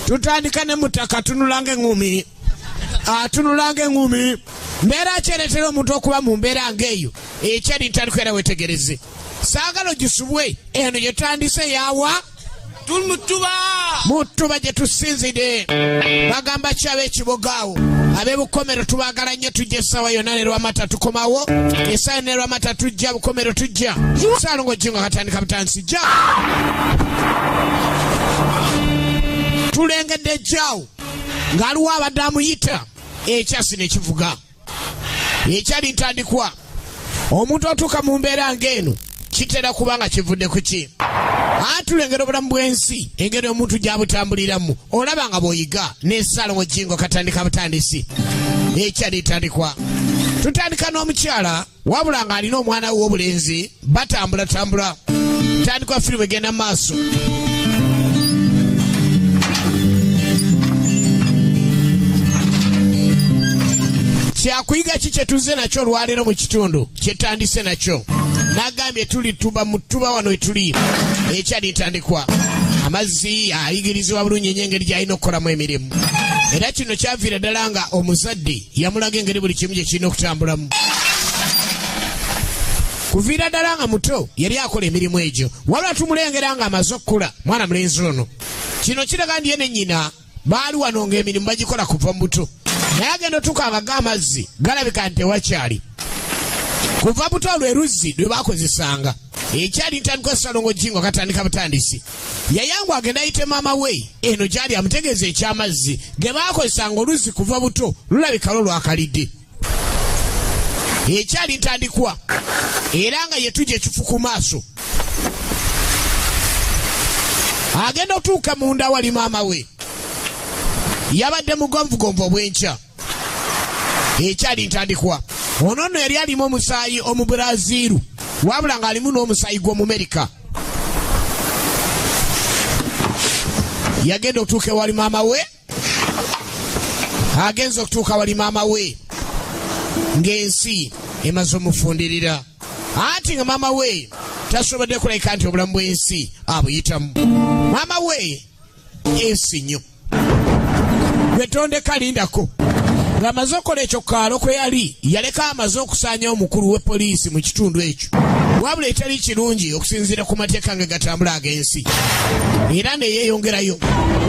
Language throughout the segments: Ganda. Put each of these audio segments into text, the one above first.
tutandika ne mutaka tunulange ngumi. Tunulange ngumi. Mbera cheretera omuntu okuba mu mbeera ngeyo. Ekyali ntandikira wetegereze. Saagalo gisubwe eno yetandise yawa. Mutuba gye tusinzide. Bagamba kyabe ekibogaawo. Ab'ebukomero tubagala nnyo tujja essaawa yonna ne Lwamata tukomawo. Essaawa ne Lwamata tujja Bukomero tujja. Saalongo Jingo katandika butandisi jja. Tulengedde ejjaawo ng'aliwo abadde amuyita ekyasi ne kivuga. Ekyali ntandikwa omuntu otuuka mu mbeera ng'eno kitera kubanga kivudde ku ki. Tulengera obulamu bw'ensi engeri omuntu gy'abutambuliramu olaba nga bw'oyiga ne Saalongo Jingo katandika butandisi. Ekyali ntandikwa tutandika n'omukyala wabula ng'alina omwana we w'obulenzi batambulatambula. Ntandikwa firimu egenda mu maaso. Kyakuyiga ki kye tuzze nakyo olwaleero mu kitundu kyetandise nakyo. Nagambye tuli tuba mu ttuba wano we tuli. Ekyali ntandikwa amazzi ayigirizibwa bulungi engeri gy'alina okukolamu emirimu. Era kino kyaviira ddala nga omuzadde yamulaga engeri buli kimu gye kirina okutambulamu. Kuviira ddala nga muto yali akola emirimu egyo wabula tumulengera nga amaze okukula mwana mulenzi ono. Kino kiraga ndi ye ne nnyina baali wano ng'emirimu bagikola kuva mu buto. Naye agenda otuuka abaga amazzi galabika nti tewakyali. Kuva buto lwe luzzi lwe baakozesanga. Ekyali ntandikwa Saalongo Jingo katandika butandisi. Yayangu agenda ayite maama we eno gyali amutegeeza eky'amazzi ge baakozesanga oluzzi kuva buto lulabika lwo lwakalidde. Ekyali ntandikwa era nga ye tujja ekifu ku maaso. Agenda otuuka munda wali maama we. Yabadde mugonvugonvu obw'enkya. Ekyali ntandikwa ono nno yali alimu omusaayi Omubrazil wabula ng'alimu n'omusaayi gw'Omumerika. Yagenda okutuuka wali maama we. Agenza okutuuka wali maama we ng'ensi emaze omufundirira. Anti nga maama we tasobodde kulabika nti obulamu bw'ensi abuyitamu. Maama we ensi nnyo gwetondeka lindako. Ng'amaze okukola ekyo kaalo kwe yaleka amaze okusaanya omukulu we poliisi mu kitundu ekyo. Wabula etali kirungi okusinziira ku mateeka nga gatambula ag'ensi. Era ne yeeyongerayo.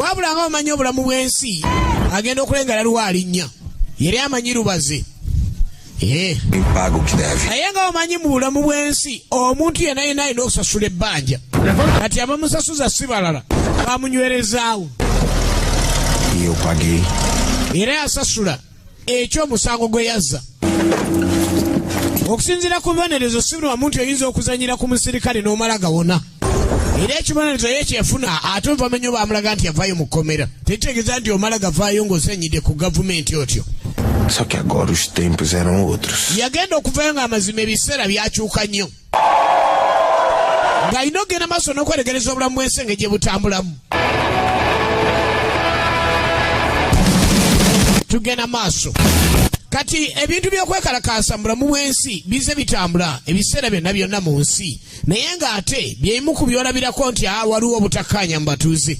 Wabula nga omanyi obulamu bw'ensi agenda okulengera lwalinnya. Yali amanyi lubaze. Naye nga omanyi mu bulamu bw'ensi omuntu yenna yenna alina okusasula ebbanja. Kati abamusasuza si balala bamunywerezaawo. Era yasasula ekyomusango gwe yazza. Okusinziira ku bibonerezo si buli omuntu oyinza okuzanyira ku musirikale n'omala gawona. Era ekibonerezo ye kyefuna ate bamenyo bamulaga nti yavaayo mu kkomera. Tekitegeeza nti omala gavaayo ng'osenyidde ku gavumenti otyo. Só que agora os tempos eram outros. Yagenda okuvayo ng'amazima ebiseera byakyuka nnyo. Ng'alina okugenda maaso n'okweregereza obulamu bw'ensi engeri gye butambulamu. Tugenda maaso. Kati ebintu by'okwekalakaasa mu bulamu bw'ensi bize bitambula ebiseera byonna mu nsi. Naye ng'ate by'ebimu ku byolabirako nti waliwo obutakkaanya mu batuuze.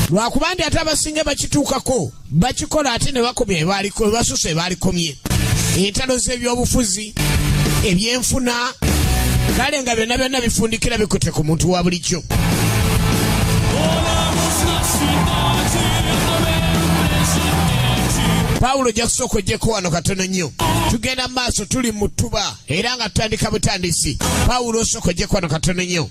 Lwakuba nti ate abasinga bakituukako bakikola ate ne bakomya basusa ebalikomye. Entalo z'ebyobufuzi, ebyenfuna, kale nga byonna bifundikira bikutte ku muntu wa bulijjo. Pawulo jakusooka ojjeko wano katono nnyo. Tugenda maaso tuli mu ttuba era nga tutandika butandisi. Pawulo osooka ojjeko wano katono nnyo.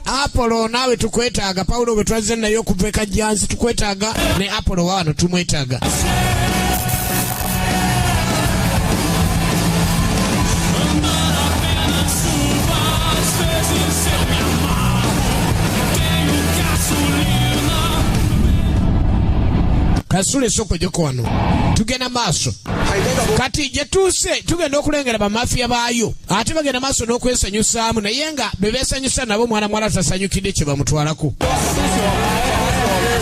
Apolo naawe tukwetaaga. Pawulo bwe twazze naye okuva e Kajjansi tukwetaaga, ne Apolo wano tumwetaaga. Kasule soko joko wano. Tugenda maaso. Kati gye tuuse tugenda okulengera bamafiya baayo. Ate bagenda maaso n'okwesanyusaamu naye nga bebeesanyusa nabo mwana tasanyukidde kye bamutwalako.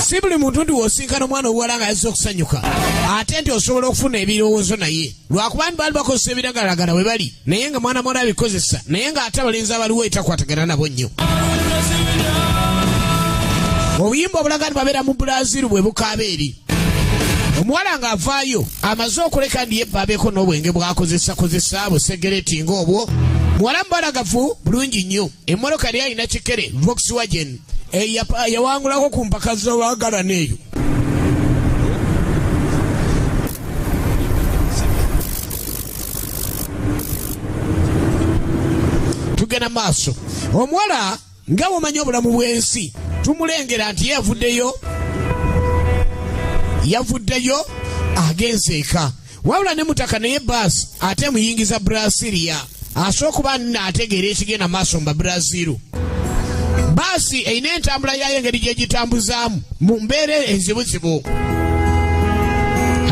Si buli muntu ndi w'osinkana omwana obuwala nga yazze okusanyuka ate nti osobola okufuna ebirowoozo naye. Lwakuba baali bakozesa ebiragalagala we bali naye nga mwana abikozesa naye nga ate abalenzi abaliwo etakwatagana nabo nnyo. obuyimba obulaga babeera mu Brazil bwe bukaaba eri omuwala ng'avaayo amaze okuleka ndi yebbabeeko n'obwenge bwakozesa busegereti ng'obwo muwala mubalagavu bulungi nnyo emmotoka yali alina kikere Volkswagen yawangulako ku mpaka z'obwagalana eyo tugenda maaso omuwala nga bw'omanyi obulamu bw'ensi tumulengera nti yavuddeyo agenze eka wabula ne mutaka naye baasi ate muyingiza Brasilia asooka kuba naategeera ekigenda maaso mu Brazil baasi erina entambula yayo engeri gyegitambuzaamu mu mbeera enzibuzibu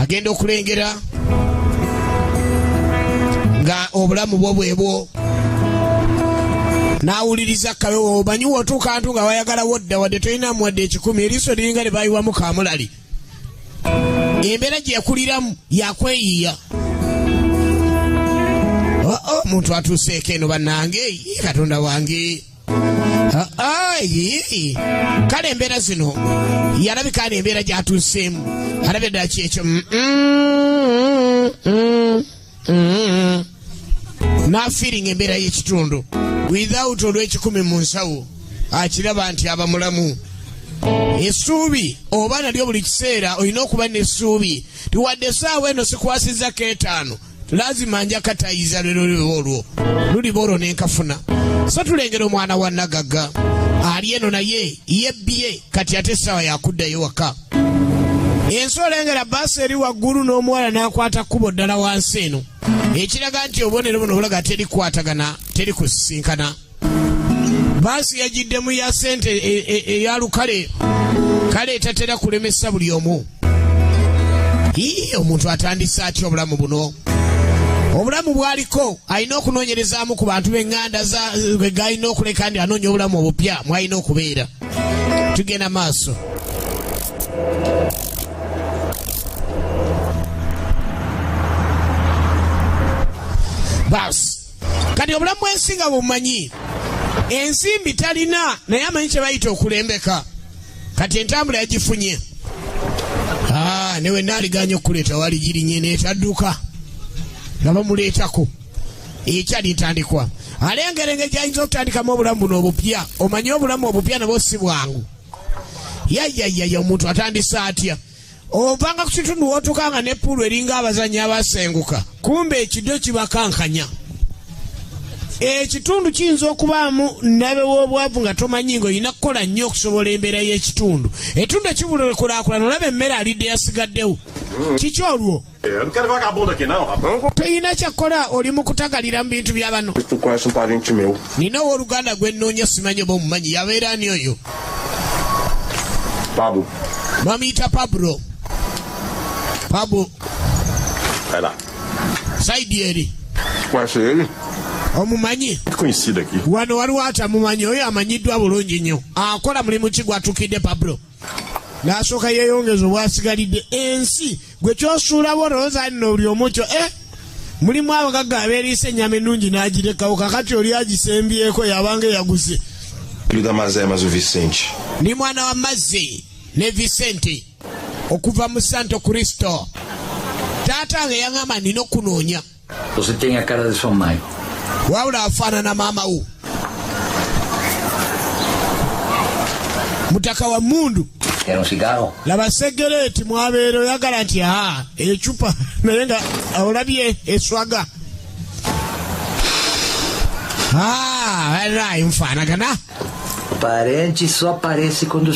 agenda okulengera nga obulamu bwo bwebwo nawuliriza kawewo omanyi wootuuka ntu nga wayagalawo dda wadde tolinamu wadde 10 eriiso liringa ne bayiwamu kamulali embeera gye yakuliramu yakweyiya omuntu atuuseeko eno bannange katonda wange kale embeera zino yalabika embeera gyatuuseemu alabye ddala kyekyo nafiiringa embeera y'ekitundu without olw'ekikumi mu nsawo akiraba nti aba mulamu essuubi oba nalyo buli kiseera olina okuba n'essuubi tiwadde essaawa eno sikwasiza keetaano lazima nja katayiza lwero luliba olwo nenkafuna so tulengera omwana wa Nagagga ali eno naye yebbye kati ate essaawa yakuddayo waka ensi olengera baasi eri waggulu n'omuwala n'akwata kkubo ddala wansi eno ekiraga nti obubonero buno obulaga terikwatagana terikusisinkana baasi yagiddemu ya ssente eya lukale kale etatera kulemesa buli omu omuntu atandise atya obulamu buno obulamu bwaliko alina okunoonyerezaamu ku bantu b'eŋŋanda galina okuleka ndi anoonya obulamu obupya mwalina okubeera tugenda maaso baasi kati obulamu bw'ensi nga bumanyi ensimbi talina naye amanyi kye bayita okulembeka kati entambula yagifunye newe naaliganya okuleeta wali girinye neetadduka nga bamuleetako ekyali ntandikwa alengera engeri gyayinza okutandikamu obulamu buno obupya omanyi obulamu obupya nabwo si bwangu yayayaya omuntu atandisa atya ovanga ku kitundu wootukanga ne puulu eringa abazanyi abasenguka kumbe ekiddo kibakankanya ekitundu kiyinza okubaamu nabe w'obwavu nga tomanyi ng'olina kukola nnyo okusobola embeera y'ekitundu ekitundu ekibula ekulaakulana olaba emmere alidde yasigaddewo kiki olwo tolina kyakkola oli mu kutagalira mu bintu bya bano nina owooluganda gwe nnoonya simanyi oba omumanyi yabeera ani oyo bamuyita Pablo saidi eri omumanyi wano waliwo atamumanyi oyo amanyiddwa bulungi nnyo akola mulimu ki gwatukidde Pablo n'asooka yeeyongeza obwasigalidde ensi gwe kyosuulabo olowooza ali n'oli omukyo mulimu abagagga abeeriisa ennyama ennungi n'agirekawo kakati oli agisembyeko yabanga eyaguze ndi mwana wa Mazzi ne Vicente okuva mu Santo Cristo taata nga yaŋŋamba nina okunoonya wabula afaanana maama wo mutaka wa Mundu laba segereti mwabeera oyagala nti ecupa naye nga olabye eswaga nfaanagana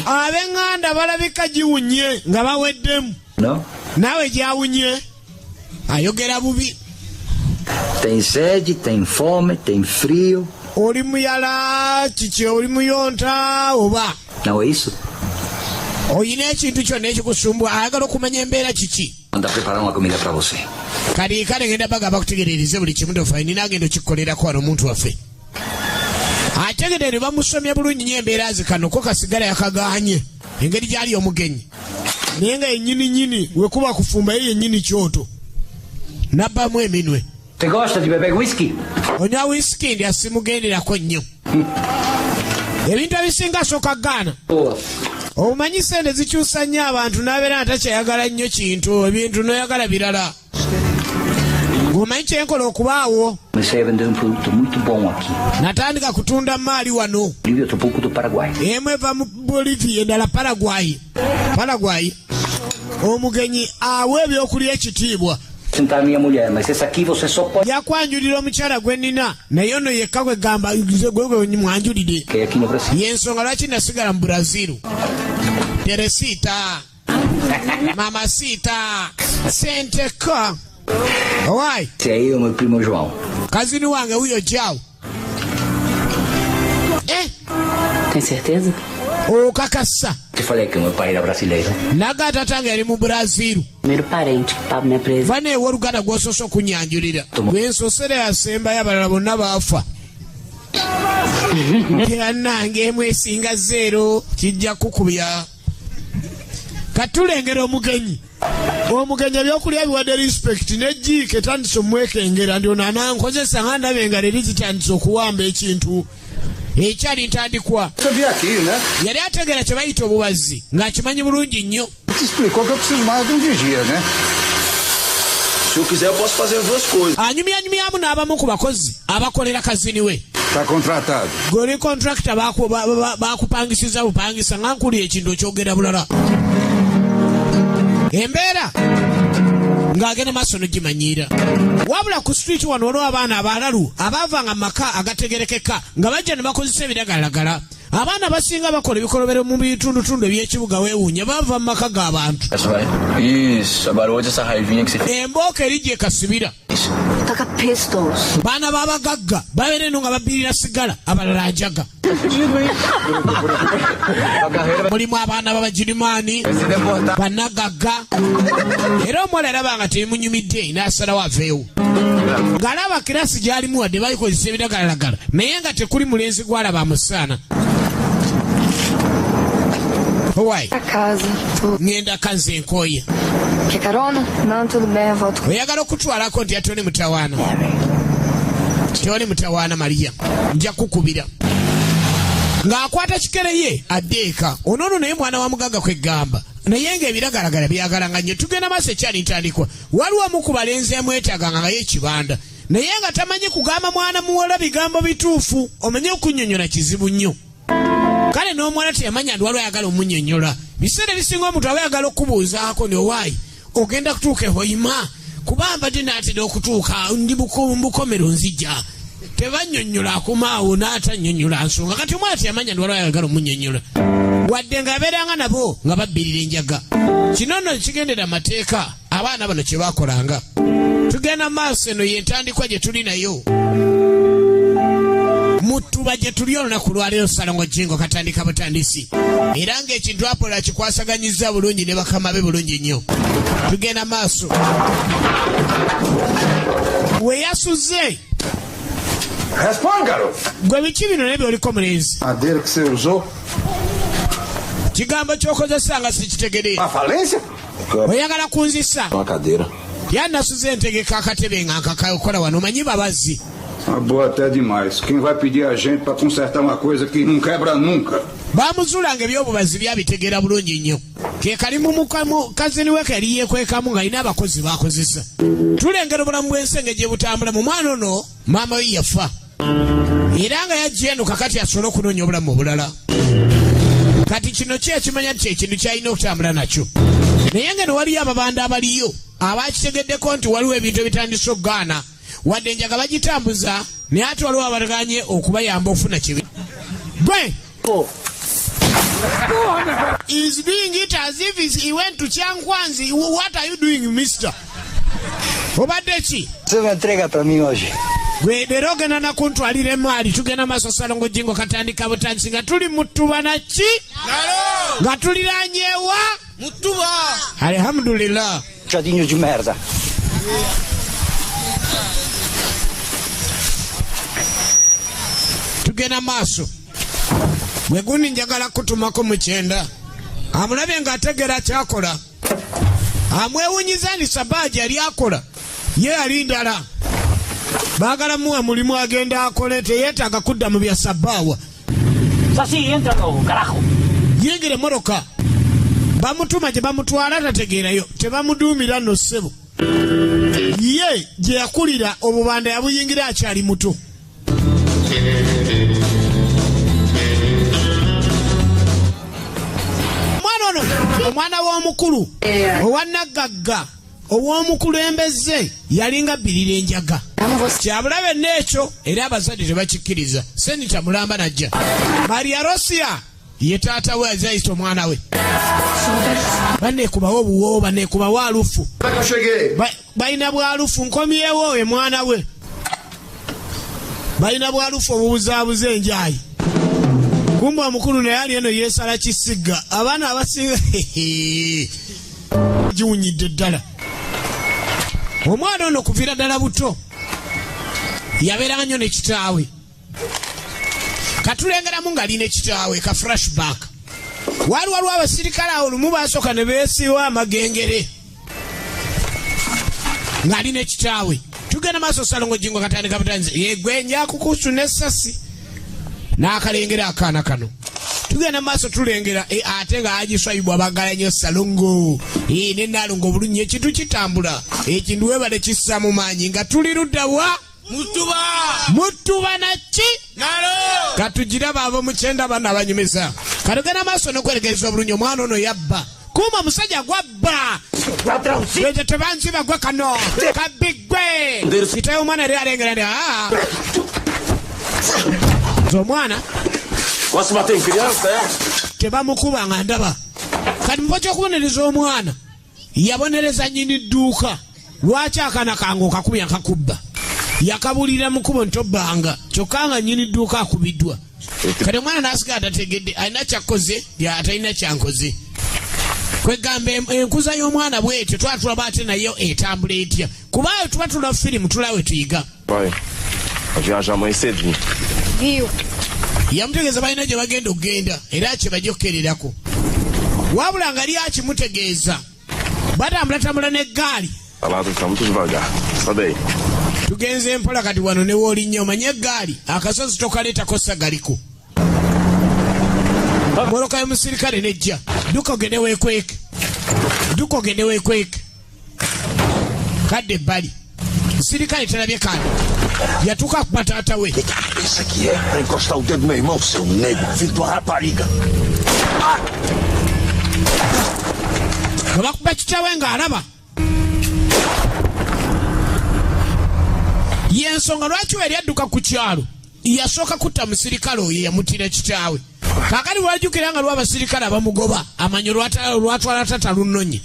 ab'eŋŋanda balabika giwunye nga baweddemu naawe gyawunye ayogera bubi tem sede, tem fome, tem frio. Oli muyala kiki oli muyonta oba Não é isso? oyina ekintu kyonna ekikusumbwa ayagala okumanya embeera kiki Anda preparar uma comida para você. kale ngenda bagamba kutegererize buli kimu tofa nina agenda okikikolerako wano omuntu waffe ategerere bamusomye bulungi nnyo embeera zikano ko kasigala yakaganye engeri gyali omugenyi naye nga yennyini nyini wekuba kufumba ye yennyini kyoto nabbamu eminwe. Você gosta de beber whisky? Onywa whisky ndi asimugenderako nnyo ebintu ebisinga sooka gaana omanyi sente zikyusa nnyo abantu n'abeera ntakyayagala nnyo kintu ebintu noyagala birala ng'omanyi kyenkola okubaawo Comecei a vender um produto muito bom aqui. natandika kutunda maali wano Bolívia, eu tô pouco do Paraguai. emu eva mu Bolivia endala Paraguay omugenyi awa ebyokulya ekitiibwa Sentar a minha mulher, mas esse aqui você só pode. yakwanjulira omukyala gwe nnina naye ono yekka kwegamba gwegwe mwanjulire Que é aqui no Brasil. yensonga lwaki nasigala mu Brazil. Teresita Mamacita Senteca owai Esse aí é o meu primo João. kazini wange huyo jao Tem certeza? okakasa Te falei que o meu pai era brasileiro. naga tatange yali mu Brazil. Primeiro parente que tava me apresentando. Vane oluganda gwosoose okunyanjulira gwensosera yasembayo abalala bonna baafa yanange emu esinga zeero kijja kukubya katulengera omugenyi ebyokulya biwadde respect nejiika etandise omwekengera ndi ono anankozesa nga ndaba engalo eri zitandise okuwamba ekintu ekyali ntandikwa yali ategeera kye bayita obubazi ng'akimanyi bulungi nnyo Te explicou que eu preciso mais de um vigia, né? Se eu quiser, eu posso fazer as duas coisas. anyumyanyumyamu n'abamu ku bakozi abakolera kazini we Tá contratado. goli kontrakita bakupangisiza bupangisa nga nkuli ekintu okyogera bulala embeera ng'agenda maaso nogimanyiira wabula ku street wano waliwo abaana abalalu abaavanga mu maka agategerekeka nga bajja ne bakozesa ebiragalagala abaana basinga bakola ebikolobero mu bitundutundu ebyekibuga weewuunya baava mu maka g'abantu Isso, agora hoje essa raivinha que você fez. embooka erigye kasibira Toca pistols. baana b'abagagga babeera eno nga babirira sigala abalala njaga mulimu abaana b'abagirimaani banagagga era omuwala eraba nga tebimunyumidde n'asalawo aveewo ng'alaba kirasi gy'alimu wadde bayikozesa ebiragalalagala naye nga tekuli mulenzi gwalaba amusaana owai Pra casa. ngenda kanze nkooye Quer carona? Não, tudo bem, eu volto com oyagala okutwalako nti atoni mutawaana tewali mutawaana Maria nja kukubira ng'akwata kikere ye addeeka onoono naye mwana wa mugagga kwegamba naye ng'ebiragalagala byagalanga nnyo tugenda maaso ekyali ntandikwa waliwo omu ku balenzi amwetaaganga nga y'ekibanda naye nga tamanyi kugamba mwana muwola bigambo bituufu omanye okunnyonnyola kizibu nnyo kale n'omwana teyamanya ndi waliwo ayagala omunnyonnyola biseera ebisinga omuntu aba ayagala okubuuzaako ne owaayi ogenda kutuuka ehoima kuba mbadde naatera okutuuka ndi mbukomero nzija tebannyonnyola akomaawo n'atannyonnyola nsonga kati omwana teyamanya ndi waliwo ayagala omunnyonnyola wadde ng'abeeranga nabo nga babbirira enjaga kino nno kigendera amateeka abaana bano kye baakolanga tugenda maaso eno yentandikwa gye tuli nayo mutuba gye tuli olunaku lwaleero Salongo Jingo katandika butandisi era ng'ekintu apola kikwasaganyiza bulungi ne bakama be bulungi nnyo tugenda maaso weyasuze Responde, garoto. gwe biki bino ne byoliko mulenzi Madeira que você usou. kigambo ky'okozesa nga sikitegere A falência? oyagala kunzisa Uma cadeira. yannasuze ntegeka akatebe nga nkakakola wano omanyi babazi Tá boa até demais. Quem vai pedir a gente pra consertar uma coisa que não quebra nunca? bamuzuulanga ebyobubazi byabitegeera bulungi nnyo ke kalimu kazini we kali yeekwekamu ng'alina abakozi bakozesa tulengera obulamu bw'ensenge gye butambula mu mwana ono maama we yafa era nga yajja eno kakati asobole okunoonya obulamu obulala kati kino ki ekimanya nti ekintu kyalina okutambula nakyo naye nga ne waliyo ababanda abaliyo abakitegeddeko nti waliwo ebintu ebitandise okugaana wadde enjaga bagitambuza naye ate waliwo abataganye okubayamba okufuna kibi gwe is doing it as if he went to Chiangwanzi. What are you doing, mister? Obadde ki? Você vai entregar pra mim hoje? Gwe leero ogenda nakuntwalira emaali tugenda maaso Salongo Jingo katandika butandisi nga tuli mutuba naki nga tuliranyewa mutuba alhamdulillah Jadinho de merda. tugenda maaso gwe gundi njagala kutumako mukyenda amulabe ng'ategeera kyakola amwewunyiza ni sabaaji yali akola ye yali ndala baagala muwe mulimu agenda akole teyeetaaga kudda mu bya sabbaawa Só se entra no carajo. yingire moroka bamutuma gye bamutwala tategeerayo tebamuduumira nno ssebo ye gye yakulira obubanda yabuyingira akyali muto. Omwana ono omwana w'omukulu owa Nagagga ow'omukulembeze yalinga Bbirira Enjaga. Kyabulabe n'ekyo era abazadde tebakikkiriza. Senita Mulamba najja. Maria Rosia ye taata we azayita omwana we. Baneekubawo obuwoowo baneekubawo alufu. Balina bwalufu nkomyewo we mwana we. Balina bwalufu obubuzaabuza enjaayi. Kumba omukulu naye ali eno yeesala kisigga. Abaana abasinga giwunyidde ddala. Omwana ono kuviira ddala buto yabeeranga nnyo ne kitaawe. Katulengeramu ng'ali ne kitaawe ka flashback. Waliwo abasirikale awo lumu baasooka ne beesiiwa amagengere ng'ali ne kitaawe. Tugenda maaso Salongo Jingo katandika butanzi yegwenya kukusu n'essasi n'akalengera akaana kano. Tugenda maaso tulengera ate nga agiswayibwa abagala nnyo Salongo ne Nalongo obulungi ekintu kitambula ekintu webale kissa mu maanyi nga tuli ludda wa Mutuba naki nalo katugiraba ab'omukyenda bana abanyumiza. Katugenda maaso n'okweregereza obulungi omwana ono yabba. Kuma musajja gwabba wete tebanziba gwe kano kabiggwe kitayo omwana eri alengera ndi omwana tebamukuba nga ndaba. Kati muba kyokubonereza omwana yabonereza nnyini dduuka. Lwaki akaana kange okakubya nkakubba yakabulira mukubo ntobbanga kyokka nga nnyini dduuka akubiddwa. Kati omwana n'asigala tategedde alina kyakkoze atalina kyankoze. Kwegamba enkuza y'omwana bwetyo twatulaba ate nayo etambula etya kubaayo tuba tula firimu tulawe tuyiga. Yamutegeeza balina gye bagenda okugenda era kye bajokkererako. Wabula nga ali akimutegeeza batambulatambula n'eggaali. Tugenze mpola kati wano ne w'olinnyo omanye eggaali akasozi tokaleetako sagaliko. Moloka y'omusirikale nejja duka ogende weekweke kadde ebbali musirikale talabye kandi yatuuka ku mataata we. Pensa que é pra encostar o dedo no meu irmão, seu nego, filho de uma rapariga. Nga bakuba kitaawe ng'alaba. Y'ensonga lwaki we yali adduka ku kyalo yasooka kutta musirikale oyo yamutira kitaawe. Kaakati wajjukira nga lw'abasirikale abamugoba amanyo lwatwala tata lunnonye.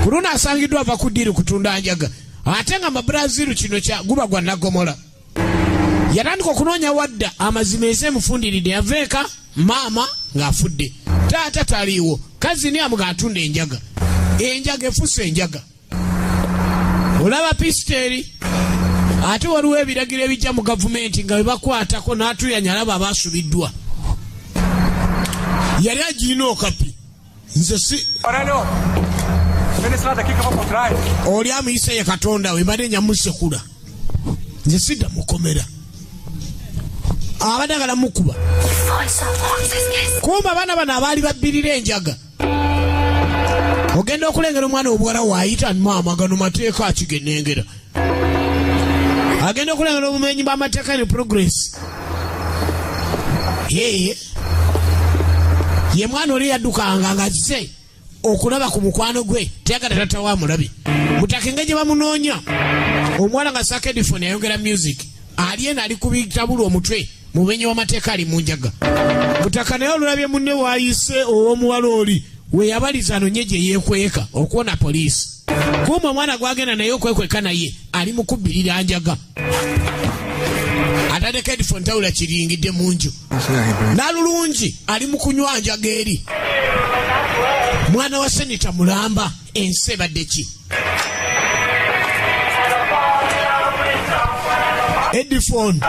Ku luno asangiddwa ava ku ddiiri kutunda njaga ate nga Mabrazil kino guba gwa Nagomola. Yatandika okunoonya wadda amazima ezeemufundiridde yaveeka maama ng'afudde taata taliiwo kazini amu ng'atunda enjaga. Enjaga efuuse enjaga. Olaba pisiteeri ate waliwo ebiragiro ebijja mu gavumenti nga bebakwatako n'atuyanya alaba abaasubiddwa. Yali agirina okapi nze si oli amuyise ye Katonda we mbadde nyamusekula nze sidda mukomera abadde agala mukuba kumba abaana bano abaali babbirira enjaga. Ogenda okulengera omwana obuwala waayita maama gano mateeka akigenengera. Agenda okulengera obumenyi bw'amateeka ne progress. Ye mwana oli yaddukanga ng'azize okulaba ku mukwano gwe teyagala tata wa mulabi. Mutaka gye bamunoonya omwana nga sakedifoni ayongera music ali eno ali kubitabula omutwe mumenyi w'amateeka ali mu njaga. Mutaka naye olulabye munne waayise ow'omuwala oli we yabaliza anonye gye yeekweka okuwona poliisi. Kumba omwana gwagenda naye okwekweka naye ali mu kubbirira njaga. Atadeko edifoni tawula kiringidde mu nju. Nalulungi ali mu kunywa njaga eri. Mwana wa Senita Mulamba ensi ebadde ki? Edifoni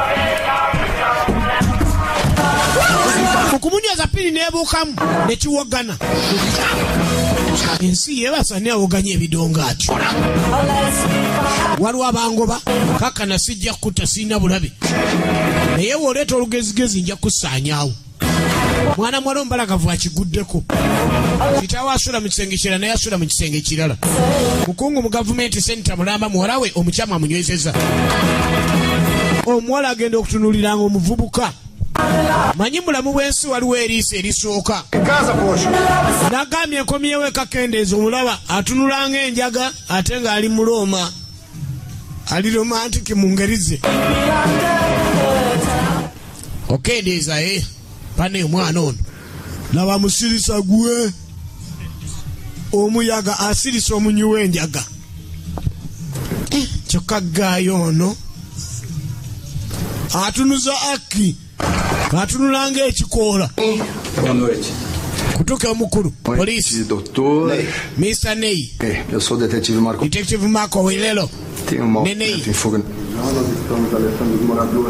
okumunyweza piri neebuukamu nekiwogana. Ensi yeebasa ne awoganya ebidongo atyo. Waliwo abangoba kakana sijja kutta sirina bulabe naye w'oleeta olugezigezi nja kusaanyaawo. mwana mwala ombalagavu akiguddeko. Kitaawe asula mu kisenge kirala naye asula mu kisenge kirala. Mukungu mu gavumenti Senator Mulamba muwala we omukyama amunywezezza. Omuwala agenda okutunuuliranga omuvubuka. Manyi mulamu bw'ensi waliwo eriiso erisooka. Nagambye enkomyewo ekakendeeza omulaba atunulanga enjaga ate ng'ali mu Roma. Ali romantiki mu ngeri ze. Okendeeza pane omwana ono. Laba musirisa gwe. Omuyaga asirisa omunyi w'enjaga. Kyokka gaayo ono. Atunuza Aki. Atunulanga ekikoola. Boa noite. Kutoka omukulu. Polisi. Doutor. Mr. Ney. Eu sou o detetive Marco. Detective Marco Wilelo. Tem um em fuga.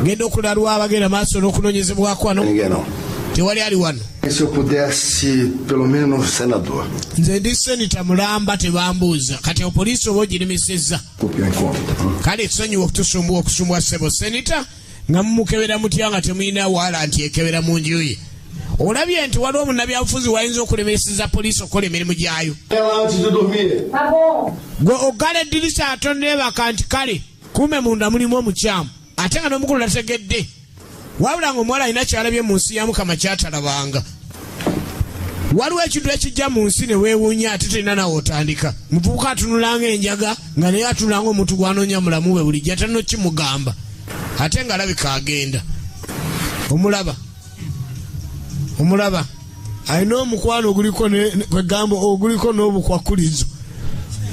Genda okulalwa abagenda maaso n'okunoonyezebwako wano. Ninguém não. Tewali ali wano. Se eu pudesse, pelo menos, senador. Nze ndi Senator Mulamba tebambuuza. Kati opoliisi oba ogirimisizza. Kale tusonyiwa okutusumbua ssebo Senator nga mumukebera mutya nga temulina wala nti ekebera mu nju ye. Olabye nti waliwo munnabyabufuzi wayinza okulemeresiza poliisi okukola emirimu gyayo. Gwe oggala eddirisa atonneebaka nti kale kuume munda mulimu omukyamu ate nga n'omukulu nategedde. Wabula ng'omuwala alina kyalabye mu nsi ya Mukama kyatalabanga. Waliwo ekintu ekijja mu nsi ne weewuunya ate terina nawe otandika. Muvubuka atunulanga enjaga nga naye atunulanga omuntu gwanoonya mulamu we bulijjo atalina kimugamba. Ate nga alabika agenda. Omulaba alina omukwano oguliko kwegamba oguliko n'obukwakulizo.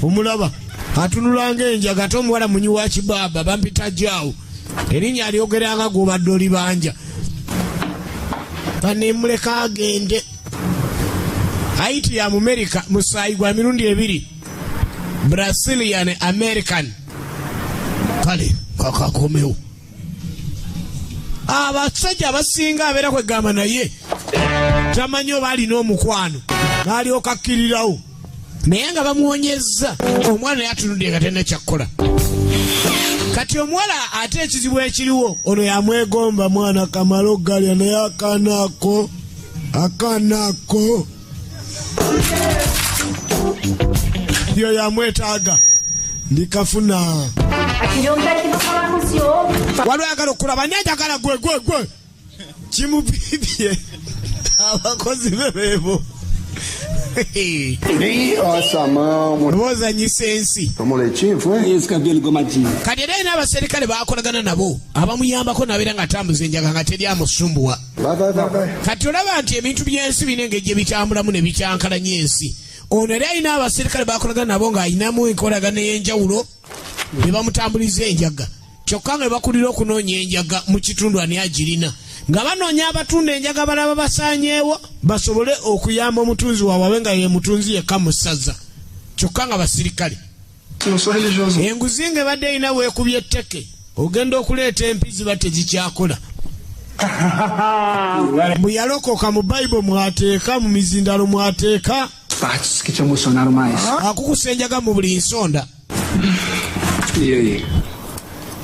Omulaba atunulanga enjaga ate omuwala munyi wa kibaaba bampita jaawo. Erinnya alyogeranga gw'obadde olibanja. Banemuleka agende. Haiti ya America musaayi gwa mirundi 2. Brazilian American. Kale kakakomewo. Abasajja abasinga abeera kwegamba naye tamanyi oba alina omukwano n'alyoka akkirirawo naye nga bamuwonyezza omwana naye atunudde nga talina kyakkola. Kati omuwala ate ekizibu ekiriwo ono yamwegomba mwana Kamalo galya naye akaanaako yo yamwetaaga ndikafuna. Waliwo ayagala okulaba nyajagala gwe kimubibye abakozi bebeebo. Bozanyisa ensi. Kati era n'abaserikale bakolagana nabo abamuyambako nabeera nga atambuza enjaga nga teri amusumbuwa. Kati olaba nti ebintu by'ensi bino engeri gye bitambulamu ne bikyankalanya ensi. Ono era alina abaserikale bakolagana nabo ng'alinamu enkolagana ey'enjawulo ne bamutambuliza enjaga. Kyokka nga bakulira okunoonya enjaga mu kitundu ani agirina. Nga banoonya abatunda enjaga balaba basaanyeewo basobole okuyamba omutunzi waabwe nga ye mutunzi yekka mu ssaza. Kyokka nga basirikale. Enguzi ng'ebadde erina weekubye etteke ogenda okuleeta empizi ba tegikyakola. Bwe yalokoka mu Bayibuli mwateeka mu mizindalo mwateeka. Akukusa enjaga mu buli nsonda.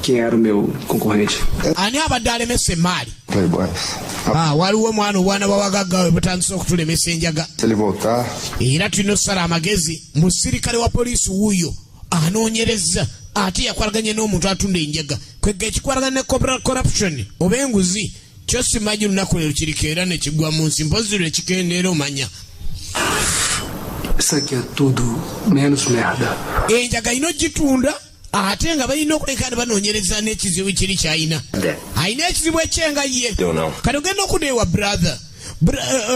Quem era o meu concorrente? Ani abadde alemesa emaali? Waliwo omwana obwana bw'abagagga butandise okutulemesa enjaga. Era tulina okusala amagezi musirikale wa poliisi wuuyo anoonyereza ate yakwalaganye n'omuntu atunda enjaga. Kwegga ekikwalagana ne corruption oba enguzi kyo simanyi lunaku lero kiriko era ne kigwa mu nsi mpozi lwe kikendeera omanya. Isso aqui é tudo menos merda. Enjaga ino gitunda ate nga balina okulekana banoonyereza n'ekizibu kiri kyalina. Alina ekizibu ekyenga ye. Kati ogenda okudeewa brother.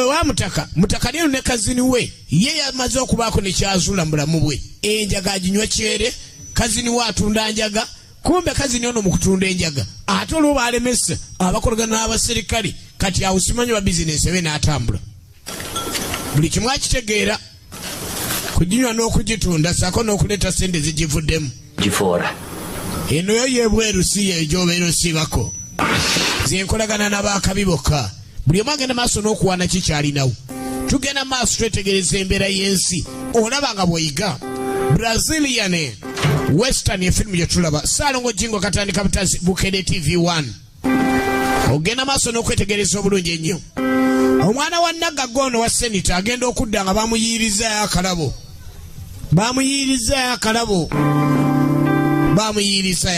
Wa mutaka lino ne kazini we ye yamaze okubaako nekyazuula mu bulamu bwe. Enjaga aginywa kyere, kazini we atunda njaga, kumbe kazini ono mu kutunda enjaga. Ate olwo balemesa abakolagana n'abaserikale kati awo simanyi wa bizinesi ebe n'atambula. Buli kimu akitegeera kuginywa n'okugitunda sako n'okuleeta sente zigivuddemu. Gifora. Eno yo yebweru si ye gy'obeera osibako. Zenkolagana n'abaakabi bokka. Buli omu agenda maaso n'okuwaana kikyalinawo. Tugenda maaso twetegereza embeera y'ensi. Olaba nga bw'oyiga. Brazilian Western efirimu gye tulaba. Ssaalongo Jingo Katandika Butazi Bukede TV 1. ogenda maaso n'okwetegereza obulungi ennyo. Omwana wa Nagagga ono wa senita agenda okudda nga bamuyirizayo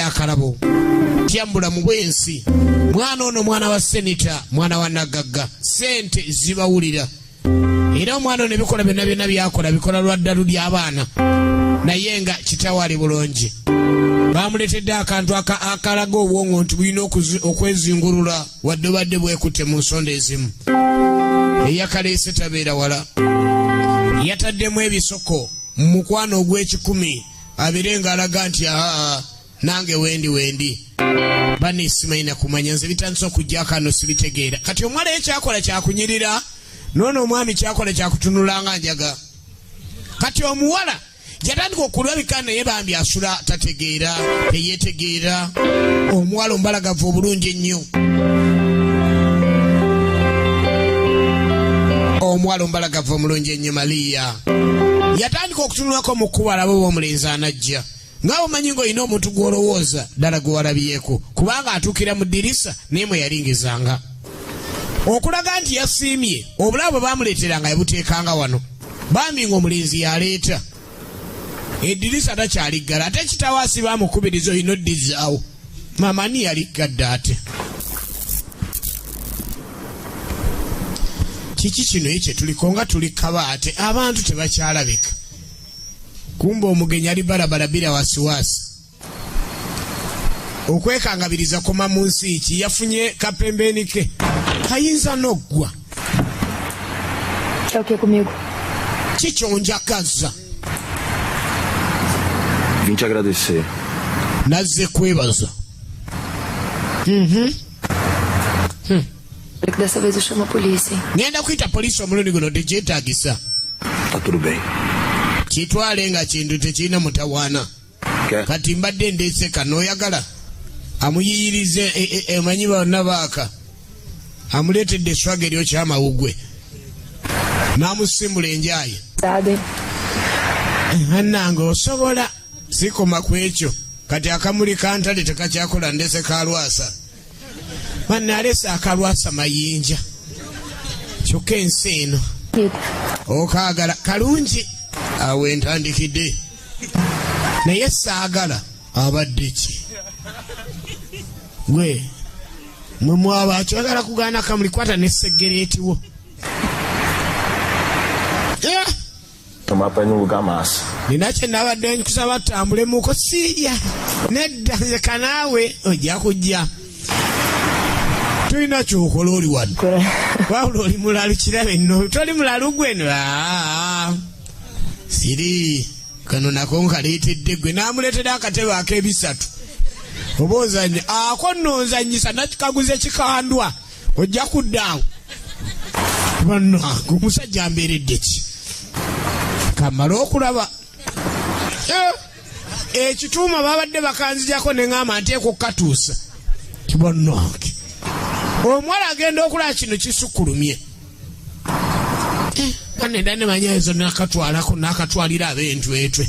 akalabo. Tyambula mu bwensi. Mwana ono mwana wa senita, mwana wa Nagagga. Sente zibawulira. Era omwana ono ebikola byonna byakola bikola lwa ddalu ly'abaana. Naye nga kitawaali bulungi. Bamuletedde akantu akalaga obwongo nti bulina okwezingulula wadde badde bwekutte mu nsonda ezimu. Eyakaleese tabeera wala. Yataddemu ebisoko mu mukwano ogw'ekikumi abeere ng'alaga nti nange wendi. Banne simayina kumanya nze bitandise okujjako ano sibitegeera. Kati omwala ekyakola kyakunyirira, noono omwami kyakola kyakutunula nga njaga. Kati omuwala yatandika okulabika naye bambi asula tategeera, teyeetegeera. Omuwala ombalagavu obulungi ennyo. Omuwala ombalagavu omulungi ennyo Maliya. Yatandika okutunulako mu kkubo alabo b'omulenzi anajja. Nga omanyi ng'olina omuntu gw'olowooza ddala gwe walabyeko, kubanga atuukira mu ddirisa n'emwe yalingizanga. Okulaga nti yasiimye, obulabo baamuleeteranga yabuteekanga wano. Bambi ng'omulenzi yaleeta. Eddirisa takyaliggala, ate kitawaasi baamukubiriza olina oddizaawo. Mamani yaliggadde ate. Kiki kino ekye tuliko nga tuli kabaate, abantu tebakyalabika. Kumba omugenyi ali balabala bila wasiwasi. Okwekangabiriza koma mu nsi ki yafunye kapembeni ke. Kayinza n'oggwa. É o que comigo? Kikyonjakaza. Vim te agradecer. Nazze kwebaza. Dessa vez eu chamo a polícia, hein? Ngenda kuyita poliisi omulundi guno tekyetaagisa. Tá tudo bem. Kitwale nga kintu tekirina mutawaana. Kati mbadde ndeese kanoyagala amuyiyirize emanyi bonna baaka amuleetedde eswaga eryo kyamawugwe n'amusimbula enjaye. Annange osobola sikoma ku ekyo kati akamuli kantale tekakyakola ndese kalwasa. Banne alese akalwasa mayinja kyokka ensi eno okaagala kalungi awe ntandikidde naye saagala abadde ki gwe mwe mwaba kyagala kugaana kamuli kwata ne segereeti wo. Tomar pra ir num lugar massa. Nina kye nabadde nkusaba tutambulemuko siirya nedda nzeka naawe ojja kujja. Tulina kyokola oli wadde wabula oli mulalu kirabe nno toli mulalu gweno. Siri kano nako nkaleetedde gwe n'amuleetera akatebe ak'ebisatu oba ozannya ako nno ozannyisa nakikaguze kikandwa ojja kuddaawo. Bannange omusajja mbeeredde ki kamala okulaba ekituuma babadde bakanzijako ne ŋŋamba nteeka okukatuusa kibannange omuwala agenda okulaba kino kisukkulumye. Banne ne manyaezo nakatwalako nakatwalira ab'entwetwe